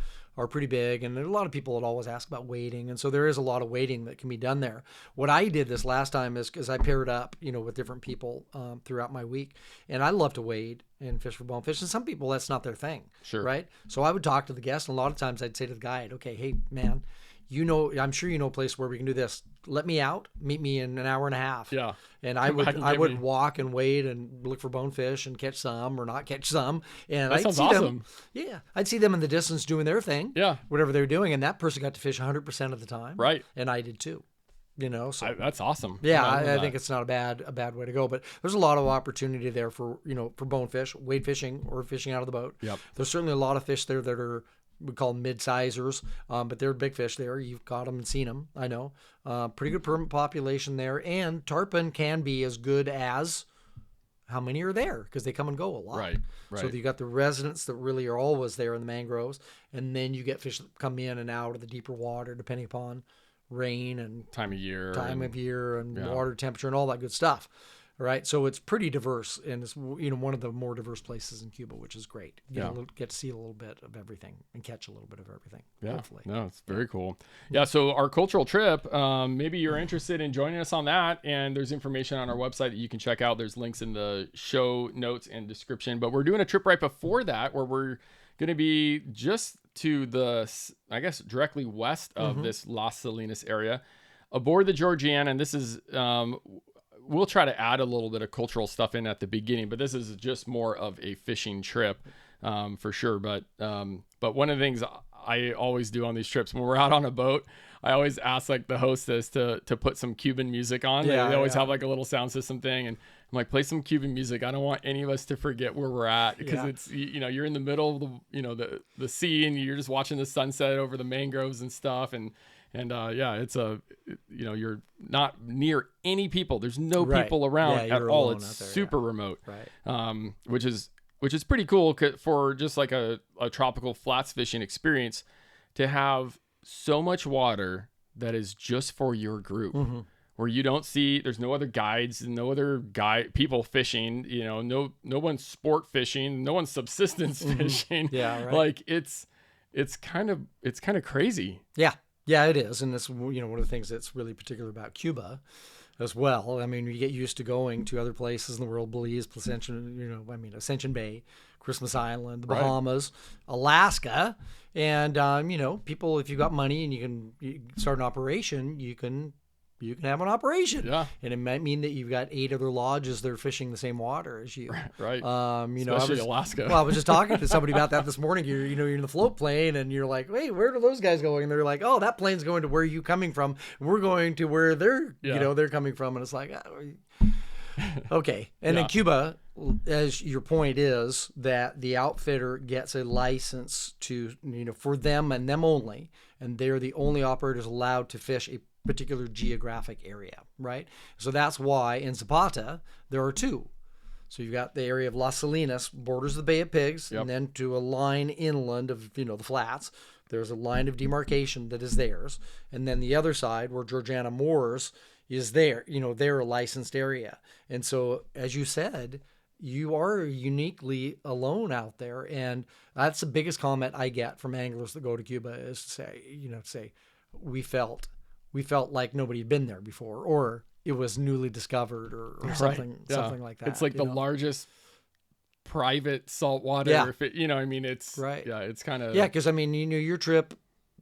pretty big, and there are a lot of people that always ask about wading, and so there is a lot of wading that can be done there. What I did this last time is because I paired up, with different people throughout my week, and I love to wade and fish for bonefish. And some people that's not their thing. Sure. Right. So I would talk to the guest, and a lot of times I'd say to the guide, "Okay, hey man, I'm sure you know a place where we can do this. Let me out. Meet me in an hour and a half." Yeah. And I would walk and wade and look for bonefish and catch some or not catch some. And that sounds awesome. Them. Yeah. I'd see them in the distance doing their thing. Yeah. Whatever they're doing. And that person got to fish 100% of the time. Right. And I did too. So that's awesome. yeah, I think it's not a bad way to go. But there's a lot of opportunity there for for bonefish, wade fishing, or fishing out of the boat. Yep. There's certainly a lot of fish there that are, we call them mid-sizers, but they're big fish there. You've caught them and seen them, I know. Pretty good permit population there, and tarpon can be as good as how many are there, because they come and go a lot. Right. So you got the residents that really are always there in the mangroves, and then you get fish that come in and out of the deeper water depending upon rain and time of year and water temperature and all that good stuff. Right. So it's pretty diverse, and it's one of the more diverse places in Cuba, which is great. Get to see a little bit of everything and catch a little bit of everything. Yeah. Hopefully. No, it's very cool. Yeah. So our cultural trip, maybe you're interested in joining us on that, and there's information on our website that you can check out. There's links in the show notes and description, but we're doing a trip right before that where we're going to be just to the, I guess, directly west of this Las Salinas area aboard the Georgiana. And this is, we'll try to add a little bit of cultural stuff in at the beginning, but this is just more of a fishing trip, for sure. But one of the things I always do on these trips when we're out on a boat, I always ask like the hostess to put some Cuban music on. They always have like a little sound system thing, and I'm like, play some Cuban music. I don't want any of us to forget where we're at, because it's, you're in the middle of the sea, and you're just watching the sunset over the mangroves and stuff. And it's you're not near any people. There's no people around at all. It's super remote, which is pretty cool for just like a tropical flats fishing experience, to have so much water that is just for your group, where you don't see, there's no other guides and no other people fishing, no one's sport fishing, no one's subsistence fishing. Like it's kind of crazy. Yeah, it is. And that's, one of the things that's really particular about Cuba as well. I mean, you get used to going to other places in the world, Belize, Ascension Bay, Christmas Island, the Bahamas, Alaska. And, people, if you've got money and you can start an operation, you can have an operation. Yeah. And it might mean that you've got 8 other lodges that are fishing the same water as you. Right. Especially Alaska. Well, I was just talking to somebody about that this morning. You're in the float plane, and you're like, hey, where are those guys going? And they're like, oh, that plane's going to where you coming from. We're going to where they're coming from. And it's like, okay. And in Cuba, as your point is, that the outfitter gets a license to, for them and them only, and they're the only operators allowed to fish a particular geographic area, right? So that's why in Zapata there are 2. So you've got the area of Las Salinas, borders the Bay of Pigs, and then to a line inland of the flats, there's a line of demarcation that is theirs, and then the other side where Georgiana moors is there, they're a licensed area. And so, as you said, you are uniquely alone out there, and that's the biggest comment I get from anglers that go to Cuba, is to say, we felt like nobody had been there before, or it was newly discovered, or something like that. It's like the largest private saltwater. It's it's kind of because your trip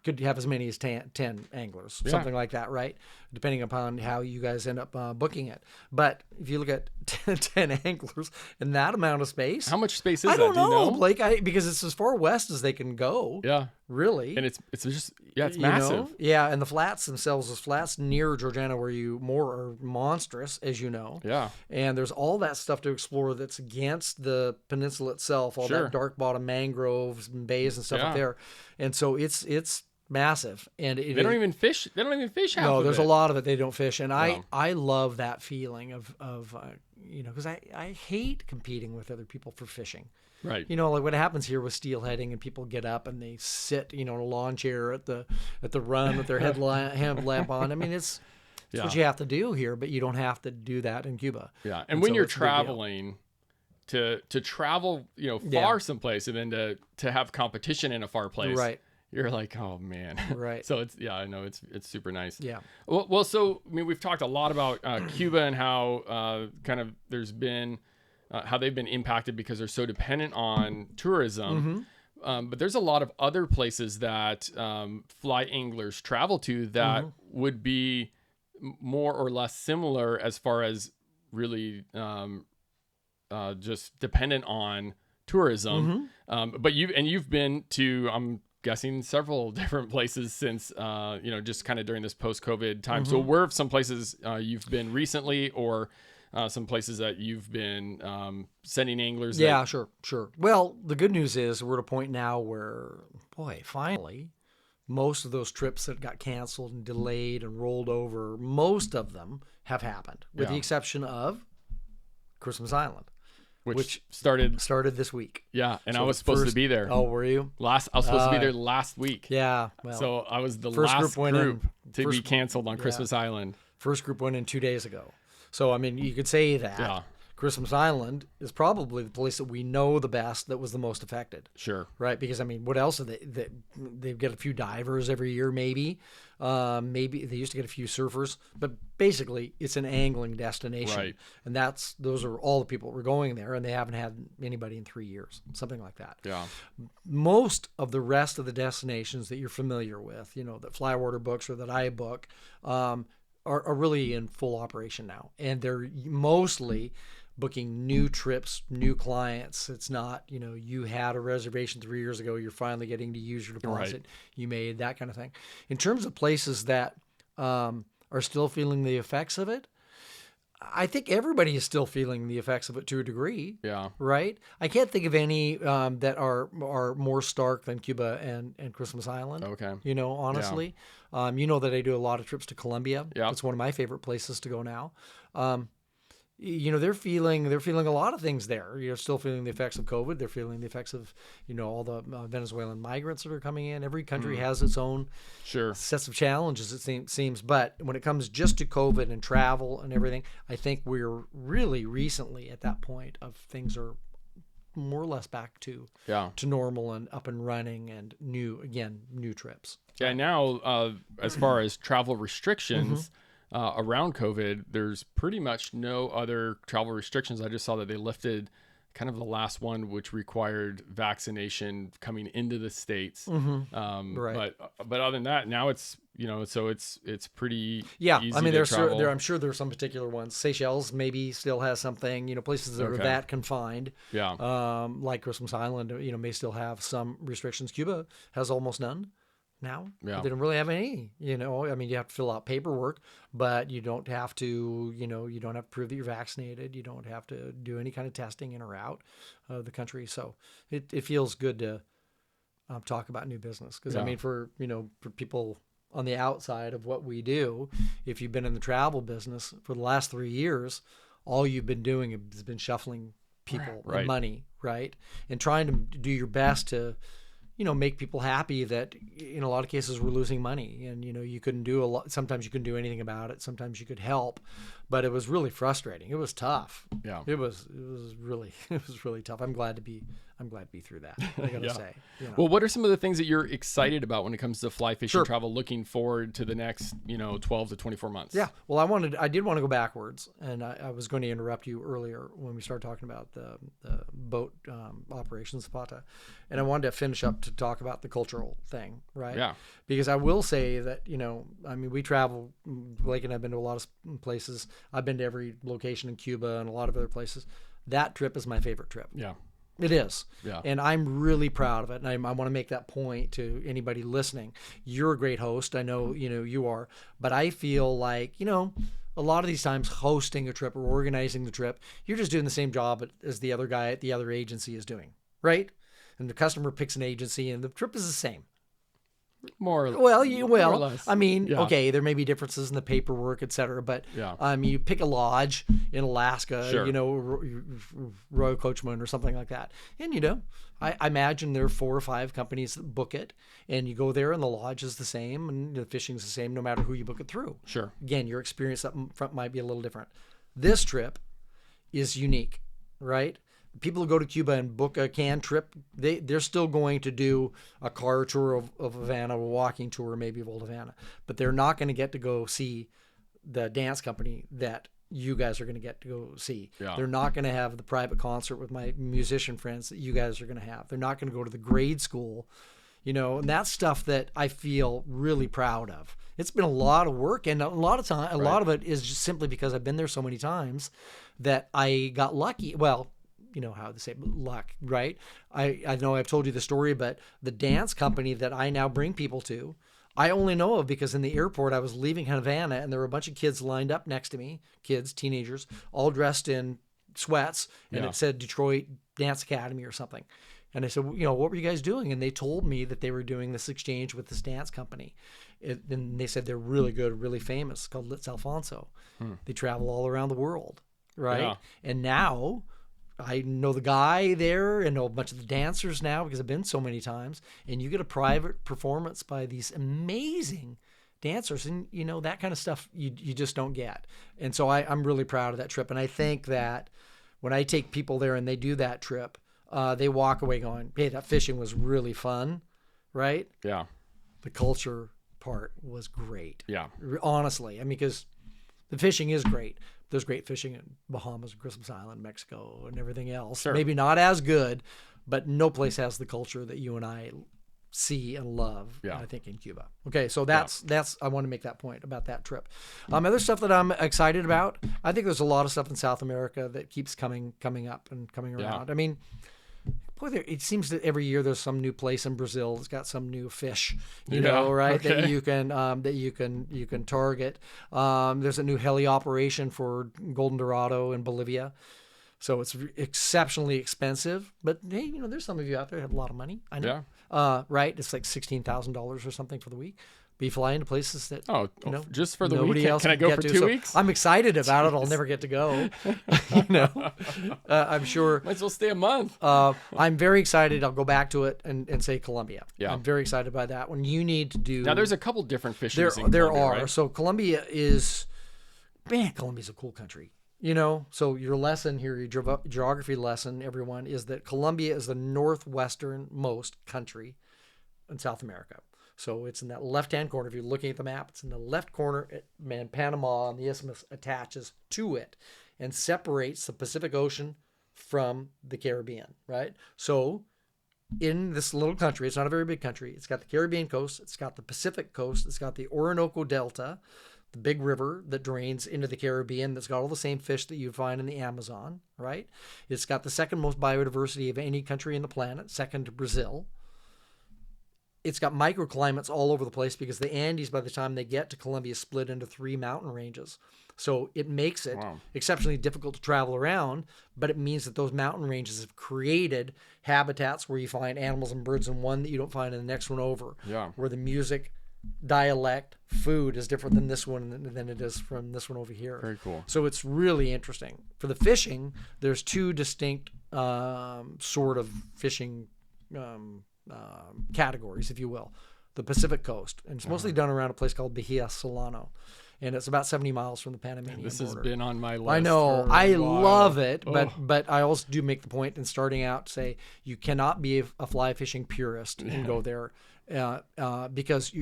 could have as many as 10 anglers, something like that, right? Depending upon how you guys end up booking it. But if you look at 10 anglers in that amount of space, how much space is that? I don't know, Blake. Because it's as far west as they can go. Yeah, really. And it's just it's massive. And the flats themselves, those flats near Georgiana where you moor, are monstrous, as you know. Yeah. And there's all that stuff to explore that's against the peninsula itself, all that dark bottom mangroves and bays and stuff up there. And so it's massive, and they don't even fish. They don't even fish half. No, there's a lot of it they don't fish, and I love that feeling of because I hate competing with other people for fishing. Right. Like what happens here with steelheading, and people get up and they sit, in a lawn chair at the run with their headlamp on. I mean, it's what you have to do here, but you don't have to do that in Cuba. Yeah, and when you're traveling. To travel, far someplace, and then to have competition in a far place. Right. You're like, oh man. Right. So I know it's super nice. Yeah. Well, so we've talked a lot about Cuba and how kind of there's been how they've been impacted because they're so dependent on tourism. But there's a lot of other places that fly anglers travel to that would be more or less similar as far as really just dependent on tourism. But you've been to, guessing several different places since, just kind of during this post-COVID time. So where have some places you've been recently, or some places that you've been sending anglers? Yeah, sure. Well, the good news is we're at a point now where, boy, finally, most of those trips that got canceled and delayed and rolled over, most of them have happened, with the exception of Christmas Island. Which started this week. Yeah, and so I was supposed to be there. Oh, were you? I was supposed to be there last week. Yeah. Well, so I was the last group to be canceled on Christmas Island. First group went in 2 days ago. So, I mean, you could say that Christmas Island is probably the place that we know the best that was the most affected. Sure. Right? Because, I mean, what else are they get a few divers every year, maybe. Maybe they used to get a few surfers, but basically it's an angling destination. Right. And those are all the people who were going there, and they haven't had anybody in 3 years, something like that. Yeah. Most of the rest of the destinations that you're familiar with, that Flywater books or that I book, are really in full operation now. And they're mostly booking new trips, new clients. It's not, you had a reservation 3 years ago, you're finally getting to use your deposit you made, that kind of thing. In terms of places that are still feeling the effects of it, I think everybody is still feeling the effects of it to a degree. Yeah. Right? I can't think of any that are more stark than Cuba and Christmas Island. Okay. Honestly. Yeah. That I do a lot of trips to Colombia. Yeah. It's one of my favorite places to go now. They're feeling a lot of things there. You're still feeling the effects of COVID. They're feeling the effects of, all the Venezuelan migrants that are coming in. Every country has its own sets of challenges, it seems. But when it comes just to COVID and travel and everything, I think we're really recently at that point of things are more or less back to normal and up and running and new trips. Yeah. Now, as far as travel restrictions, around COVID, there's pretty much no other travel restrictions. I just saw that they lifted kind of the last one, which required vaccination coming into the States. Right. But other than that, now it's, so it's pretty easy I mean, to I'm sure there's some particular ones. Seychelles maybe still has something, places that are that confined. Yeah. Like Christmas Island, may still have some restrictions. Cuba has almost none now. Yeah. They don't really have any, I mean, you have to fill out paperwork, but you don't have to, you don't have to prove that you're vaccinated. You don't have to do any kind of testing in or out of the country. So it feels good to talk about new business. Because, I mean, for people on the outside of what we do, if you've been in the travel business for the last 3 years, all you've been doing has been shuffling people and money, right? And trying to do your best to make people happy that in a lot of cases we're losing money, and you couldn't do a lot. Sometimes you couldn't do anything about it. Sometimes you could help, but it was really frustrating. It was tough. Yeah. It was really tough. I'm glad to be through that, I gotta say. Well, what are some of the things that you're excited about when it comes to fly fishing travel, looking forward to the next, 12 to 24 months? Yeah. Well, I did want to go backwards, and I was going to interrupt you earlier when we started talking about the boat operations, Zapata, and I wanted to finish up to talk about the cultural thing, right? Yeah. Because I will say that, I mean, we travel, Blake and I've been to a lot of places. I've been to every location in Cuba and a lot of other places. That trip is my favorite trip. Yeah. It is. Yeah. And I'm really proud of it. And I want to make that point to anybody listening. You're a great host. I know, you are. But I feel like, a lot of these times hosting a trip or organizing the trip, you're just doing the same job as the other guy at the other agency is doing, right? And the customer picks an agency and the trip is the same. More or less. I mean, okay, there may be differences in the paperwork, et cetera, but you pick a lodge in Alaska, Royal Coachman or something like that. And, I imagine there are 4 or 5 companies that book it, and you go there and the lodge is the same and the fishing's the same no matter who you book it through. Sure. Again, your experience up front might be a little different. This trip is unique, right? People who go to Cuba and book a canned trip, they're still going to do a car tour of Havana, a walking tour maybe of Old Havana, but they're not going to get to go see the dance company that you guys are going to get to go see. Yeah. They're not going to have the private concert with my musician friends that you guys are going to have. They're not going to go to the grade school, and that's stuff that I feel really proud of. It's been a lot of work, and a lot of it is just simply because I've been there so many times that I got lucky. Well, you know how they say luck, right? I know I've told you the story, but the dance company that I now bring people to, I only know of because in the airport I was leaving Havana and there were a bunch of kids lined up next to me, kids, teenagers, all dressed in sweats, and it said Detroit Dance Academy or something. And I said, you know, what were you guys doing? And they told me that they were doing this exchange with this dance company. And they said they're really good, really famous. It's called Litz Alfonso. They travel all around the world, right? Yeah. And now I know the guy there and know a bunch of the dancers now because I've been so many times. And you get a private performance by these amazing dancers. And, you know, that kind of stuff you just don't get. And so I'm really proud of that trip. And I think that when I take people there and they do that trip, they walk away going, hey, that fishing was really fun, right? Yeah. The culture part was great. Yeah. Honestly. I mean, because the fishing is great. There's great fishing in Bahamas and Christmas Island, Mexico, and everything else. Sure. Maybe not as good, but no place has the culture that you and I see and love, I think, in Cuba. Okay, so that's I want to make that point about that trip. Other stuff that I'm excited about, I think there's a lot of stuff in South America that keeps coming up and coming around. I mean, boy, it seems that every year there's some new place in Brazil that's got some new fish, you know, right? Okay. That you can target. There's a new heli operation for golden dorado in Bolivia, so it's exceptionally expensive. But hey, you know, there's some of you out there that have a lot of money. I know, right? It's like $16,000 or something for the week. Be flying to places that just for the week. Can I go for 2 weeks? I'm excited about it. I'll never get to go. You know, I'm sure. Might as well stay a month. I'm very excited. I'll go back to it and say Colombia. Yeah, I'm very excited by that. When you need to do now, there's a couple different fisheries. There Colombia, are. Right? So Colombia's a cool country. You know, so your lesson here, your geography lesson, everyone, is that Colombia is the northwesternmost country in South America. So it's in that left-hand corner. If you're looking at the map, it's in the left corner. And Panama and the Isthmus attaches to it and separates the Pacific Ocean from the Caribbean, right? So in this little country, it's not a very big country. It's got the Caribbean coast. It's got the Pacific coast. It's got the Orinoco Delta, the big river that drains into the Caribbean that's got all the same fish that you'd find in the Amazon, right? It's got the second most biodiversity of any country on the planet, second to Brazil. It's got microclimates all over the place because the Andes, by the time they get to Colombia, split into 3 mountain ranges. So it makes it exceptionally difficult to travel around, but it means that those mountain ranges have created habitats where you find animals and birds in one that you don't find in the next one over. Yeah. Where the music, dialect, food is different than this one than it is from this one over here. Very cool. So it's really interesting. For the fishing, there's 2 distinct sort of fishing categories, if you will. The Pacific coast, and it's mostly done around a place called Bahia Solano, and it's about 70 miles from the Panamanian border. This has been on my list. I know, I love it, but I also do make the point in starting out to say you cannot be a fly fishing purist and go there because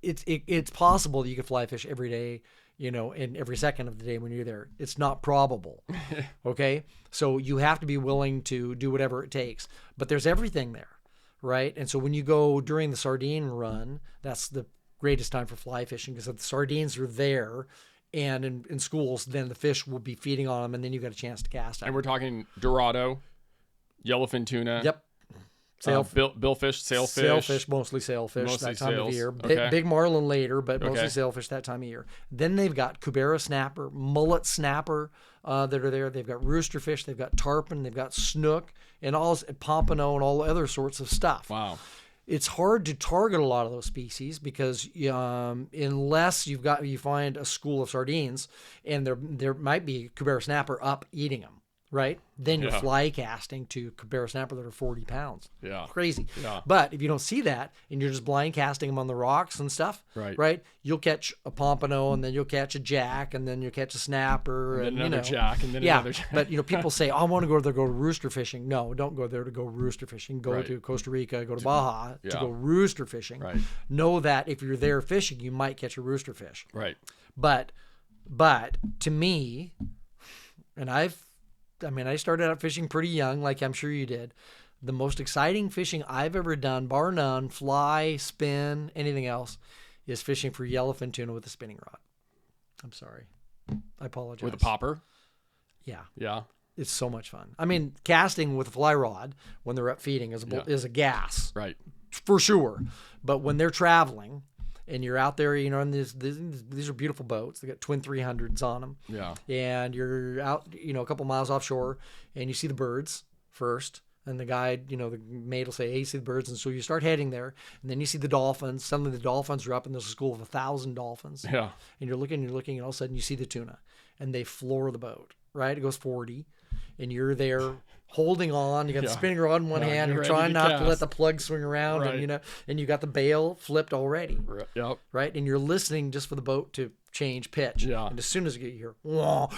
it's possible that you can fly fish every day, you know, and every second of the day when you're there. It's not probable. Okay? So you have to be willing to do whatever it takes. But there's everything there, right? And so when you go during the sardine run, that's the greatest time for fly fishing because if the sardines are there and in schools, then the fish will be feeding on them and then you got a chance to cast on And we're talking dorado, yellowfin tuna. Yep. Billfish, sailfish. Mostly sailfish Mostly that time of year. Okay. Big marlin later, but mostly sailfish that time of year. Then they've got cubera snapper, mullet snapper that are there. They've got roosterfish, they've got tarpon, they've got snook, and all pompano and all other sorts of stuff. Wow. It's hard to target a lot of those species because unless you find a school of sardines and there might be cubera snapper up eating them. Right? Then you're fly casting to cubera snapper that are 40 pounds. Yeah. Crazy. Yeah. But if you don't see that and you're just blind casting them on the rocks and stuff, right? You'll catch a pompano and then you'll catch a jack and then you'll catch a snapper and then another jack and then another jack. But people say, I want to go there, go rooster fishing. No, don't go there to go rooster fishing. Go to Costa Rica, go to Baja to go rooster fishing. Right. Know that if you're there fishing, you might catch a rooster fish. Right. But to me, and I started out fishing pretty young, like I'm sure you did. The most exciting fishing I've ever done, bar none, fly, spin, anything else, is fishing for yellowfin tuna with a spinning rod. I'm sorry. I apologize. With a popper? Yeah. Yeah. It's so much fun. I mean, casting with a fly rod when they're up feeding is a gas. Right. For sure. But when they're traveling and you're out there, and these are beautiful boats. They got twin 300s on them. Yeah. And you're out, a couple miles offshore and you see the birds first. And the guide, the mate will say, hey, you see the birds. And so you start heading there. And then you see the dolphins. Suddenly the dolphins are up and there's a school of 1,000 dolphins. Yeah. And you're looking, and all of a sudden you see the tuna. And they floor the boat, right? It goes 40. And you're there holding on. You got the spinning rod in one hand. You're trying not to let the plug swing around. Right. And you got the bail flipped already. Yep. Right. And you're listening just for the boat to change pitch. Yeah. And as soon as you get here,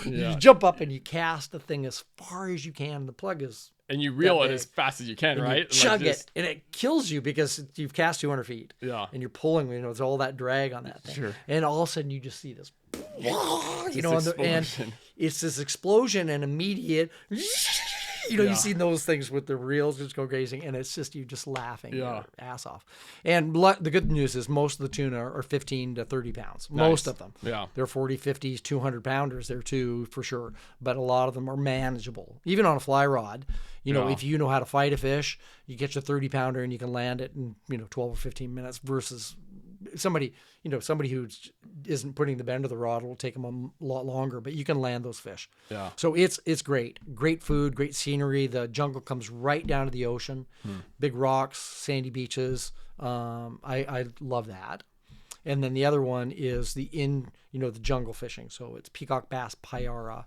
you jump up and you cast the thing as far as you can. The plug is. And you reel it as fast as you can, and right? You chug it, and it kills you because you've cast 200 feet. Yeah. And you're pulling, there's all that drag on that thing. Sure. And all of a sudden you just see this, explosion. And it's this explosion and immediate, you see those things with the reels just go crazy, and it's just, you just laughing your ass off. And the good news is most of the tuna are 15 to 30 pounds. Nice. Most of them. Yeah. They're 40, 50s, 200 pounders there too, for sure. But a lot of them are manageable. Even on a fly rod, if you know how to fight a fish, you get your 30 pounder and you can land it in, 12 or 15 minutes versus somebody who isn't putting the bend of the rod will take them a lot longer, but you can land those fish. Yeah. So it's great food, great scenery. The jungle comes right down to the ocean, big rocks, sandy beaches. I love that. And then the other one is the jungle fishing. So it's peacock bass, payara,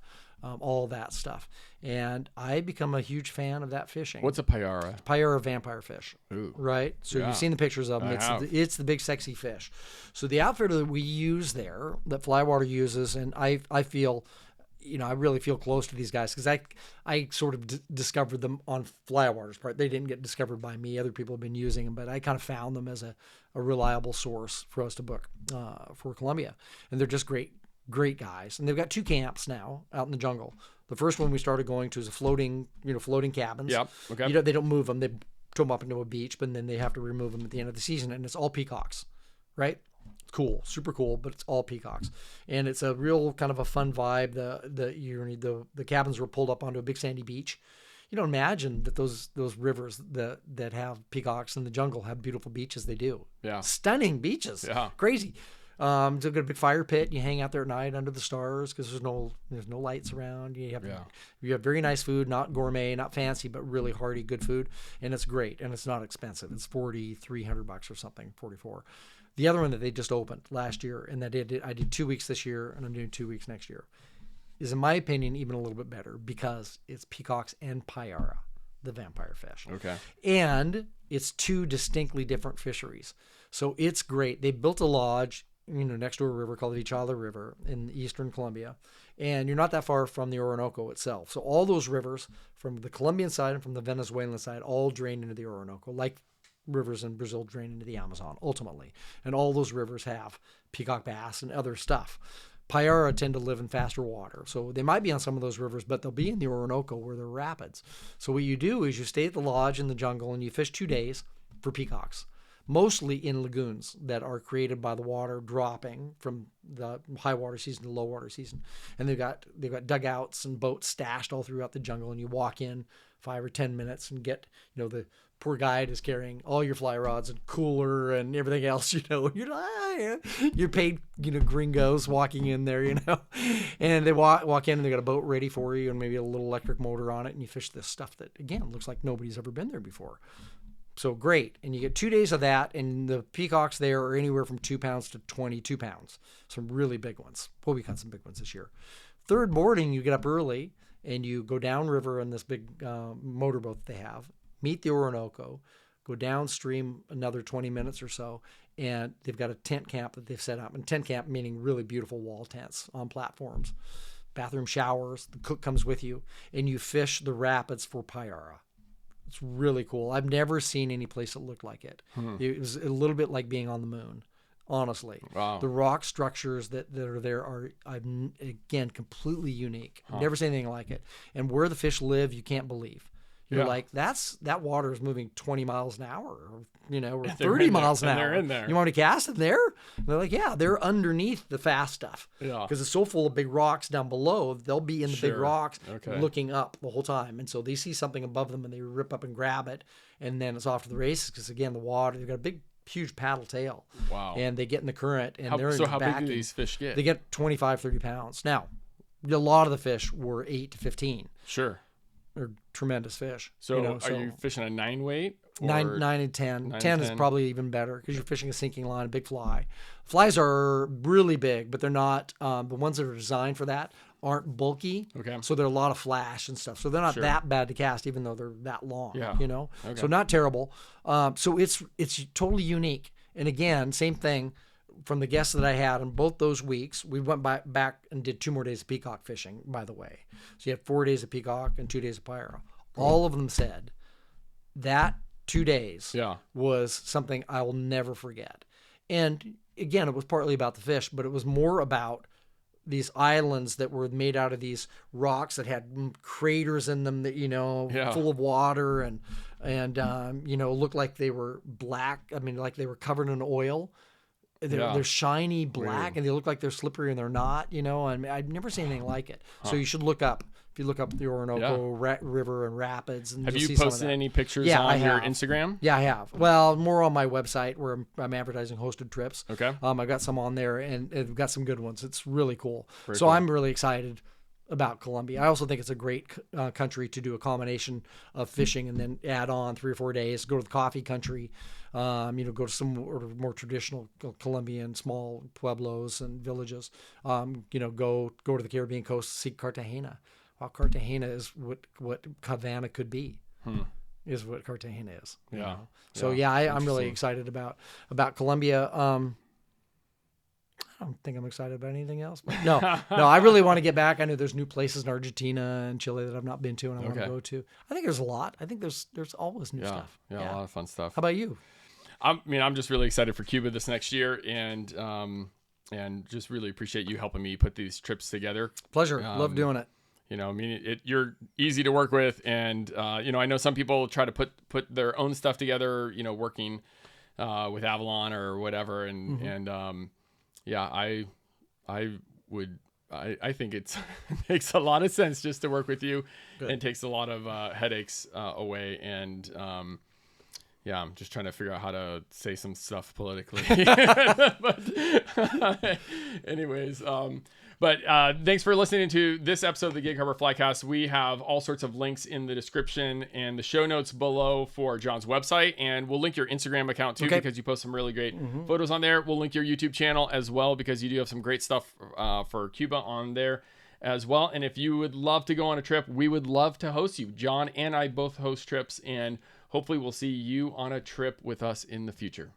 all that stuff. And I become a huge fan of that fishing. What's a payara? Payara vampire fish. Ooh. Right? So you've seen the pictures of them. It's the big sexy fish. So the outfitter that we use there, that Flywater uses, and I feel, I really feel close to these guys because I sort of discovered them on Flywater's part. They didn't get discovered by me. Other people have been using them, but I kind of found them as a reliable source for us to book for Colombia. And they're just great guys. And they've got 2 camps now out in the jungle. The first one we started going to is a floating cabins. Yep. Okay. They don't move them. They tow them up into a beach, but then they have to remove them at the end of the season. And it's all peacocks, right? Cool, super cool, but it's all peacocks. And it's a real kind of a fun vibe. The cabins were pulled up onto a big sandy beach. Imagine that those rivers that have peacocks in the jungle have beautiful beaches. They do. Yeah. Stunning beaches. Yeah. Crazy. So you've got a big fire pit. You hang out there at night under the stars because there's no lights around. You have very nice food, not gourmet, not fancy, but really hearty, good food, and it's great and it's not expensive. It's $4,300 or something, 44. The other one that they just opened last year, and I did 2 weeks this year, and I'm doing 2 weeks next year, is in my opinion even a little bit better because it's peacocks and payara, the vampire fish. Okay. And it's 2 distinctly different fisheries, so it's great. They built a lodge next to a river called the Vichala River in eastern Colombia. And you're not that far from the Orinoco itself. So all those rivers from the Colombian side and from the Venezuelan side all drain into the Orinoco, like rivers in Brazil drain into the Amazon, ultimately. And all those rivers have peacock bass and other stuff. Payara tend to live in faster water. So they might be on some of those rivers, but they'll be in the Orinoco where there are rapids. So what you do is you stay at the lodge in the jungle and you fish 2 days for peacocks. Mostly in lagoons that are created by the water dropping from the high water season to low water season. And they've got dugouts and boats stashed all throughout the jungle, and you walk in 5 or 10 minutes and get, the poor guide is carrying all your fly rods and cooler and everything else, you're paid, gringos walking in there, and they walk in and they got a boat ready for you and maybe a little electric motor on it, and you fish this stuff that, again, looks like nobody's ever been there before. So great. And you get 2 days of that, and the peacocks there are anywhere from 2 pounds to 22 pounds. Some really big ones. Well, we caught some big ones this year. Third morning, you get up early, and you go downriver in this big motorboat that they have, meet the Orinoco, go downstream another 20 minutes or so, and they've got a tent camp that they've set up. And tent camp meaning really beautiful wall tents on platforms. Bathroom showers, the cook comes with you, and you fish the rapids for payara. It's really cool. I've never seen any place that looked like it. It was a little bit like being on the moon, honestly. Wow. The rock structures that are there are, again, completely unique. I've never seen anything like it. And where the fish live, you can't believe. You're Yeah. like, that water is moving 20 miles an hour, or, you know, or they're 30 in there, miles an and hour. they're in there. You want to cast it there? And they're like, yeah, they're underneath the fast stuff. Yeah. Because it's so full of big rocks down below. They'll be in the big Sure. rocks Okay. looking up the whole time. And so they see something above them and they rip up and grab it. And then it's off to the races because, again, the water, they've got a big, huge paddle tail. Wow. And they get in the current and they're so in how backing. big do these fish get? They get 25, 30 pounds. Now, a lot of the fish were 8 to 15. Sure. They're tremendous fish. So, are you fishing a 9 weight? Or 9 and 10. 9 10 and is 10? probably even better because you're fishing a sinking line, a big fly. Flies are really big, but they're not, the ones that are designed for that aren't bulky. Okay. So they're a lot of flash and stuff. So they're not Sure. that bad to cast, even though they're that long, Yeah. you know? Okay. So not terrible. So it's totally unique. And again, same thing from the guests that I had on both those weeks. We went back and did 2 more days of peacock fishing, by the way. So you had 4 days of peacock and 2 days of pyro. All of them said that 2 days was something I will never forget. And again, it was partly about the fish, but it was more about these islands that were made out of these rocks that had craters in them that, you know, full of water and you know, looked like they were black. I mean, like they were covered in oil. They're shiny black. Weird. And they look like they're slippery and they're not, you know, and I've never seen anything like it. So you should look up. If you look up the Orinoco River and rapids, and have you'll you see some of posted that. any pictures on your Instagram? Yeah, I have. Well, more on my website where I'm advertising hosted trips. Okay. I've got some on there, and I've got some good ones. It's really cool. Very so cool. I'm really excited about Colombia. I also think it's a great country to do a combination of fishing and then add on 3 or 4 days. Go to the coffee country. You know, go to some more traditional Colombian small pueblos and villages. You know, go to the Caribbean coast, see Cartagena. Well, Cartagena is what Havana could be. Is what Cartagena is. You know? So I'm really excited about Colombia. I don't think I'm excited about anything else. But no, I really want to get back. I know there's new places in Argentina and Chile that I've not been to and I want to go to. I think there's a lot. I think there's always new stuff. Yeah, a lot of fun stuff. How about you? I'm just really excited for Cuba this next year, and just really appreciate you helping me put these trips together. Pleasure. Love doing it. You know, I mean, you're easy to work with, and you know, I know some people try to put their own stuff together. You know, working with Avalon or whatever, and I think it makes a lot of sense just to work with you. Good. And takes a lot of headaches away, and I'm just trying to figure out how to say some stuff politically. But anyways, but thanks for listening to this episode of the Gig Harbor Flycast. We have all sorts of links in the description and the show notes below for John's website. And we'll link your Instagram account too, because you post some really great photos on there. We'll link your YouTube channel as well, because you do have some great stuff for Cuba on there as well. And if you would love to go on a trip, we would love to host you. John and I both host trips, and hopefully we'll see you on a trip with us in the future.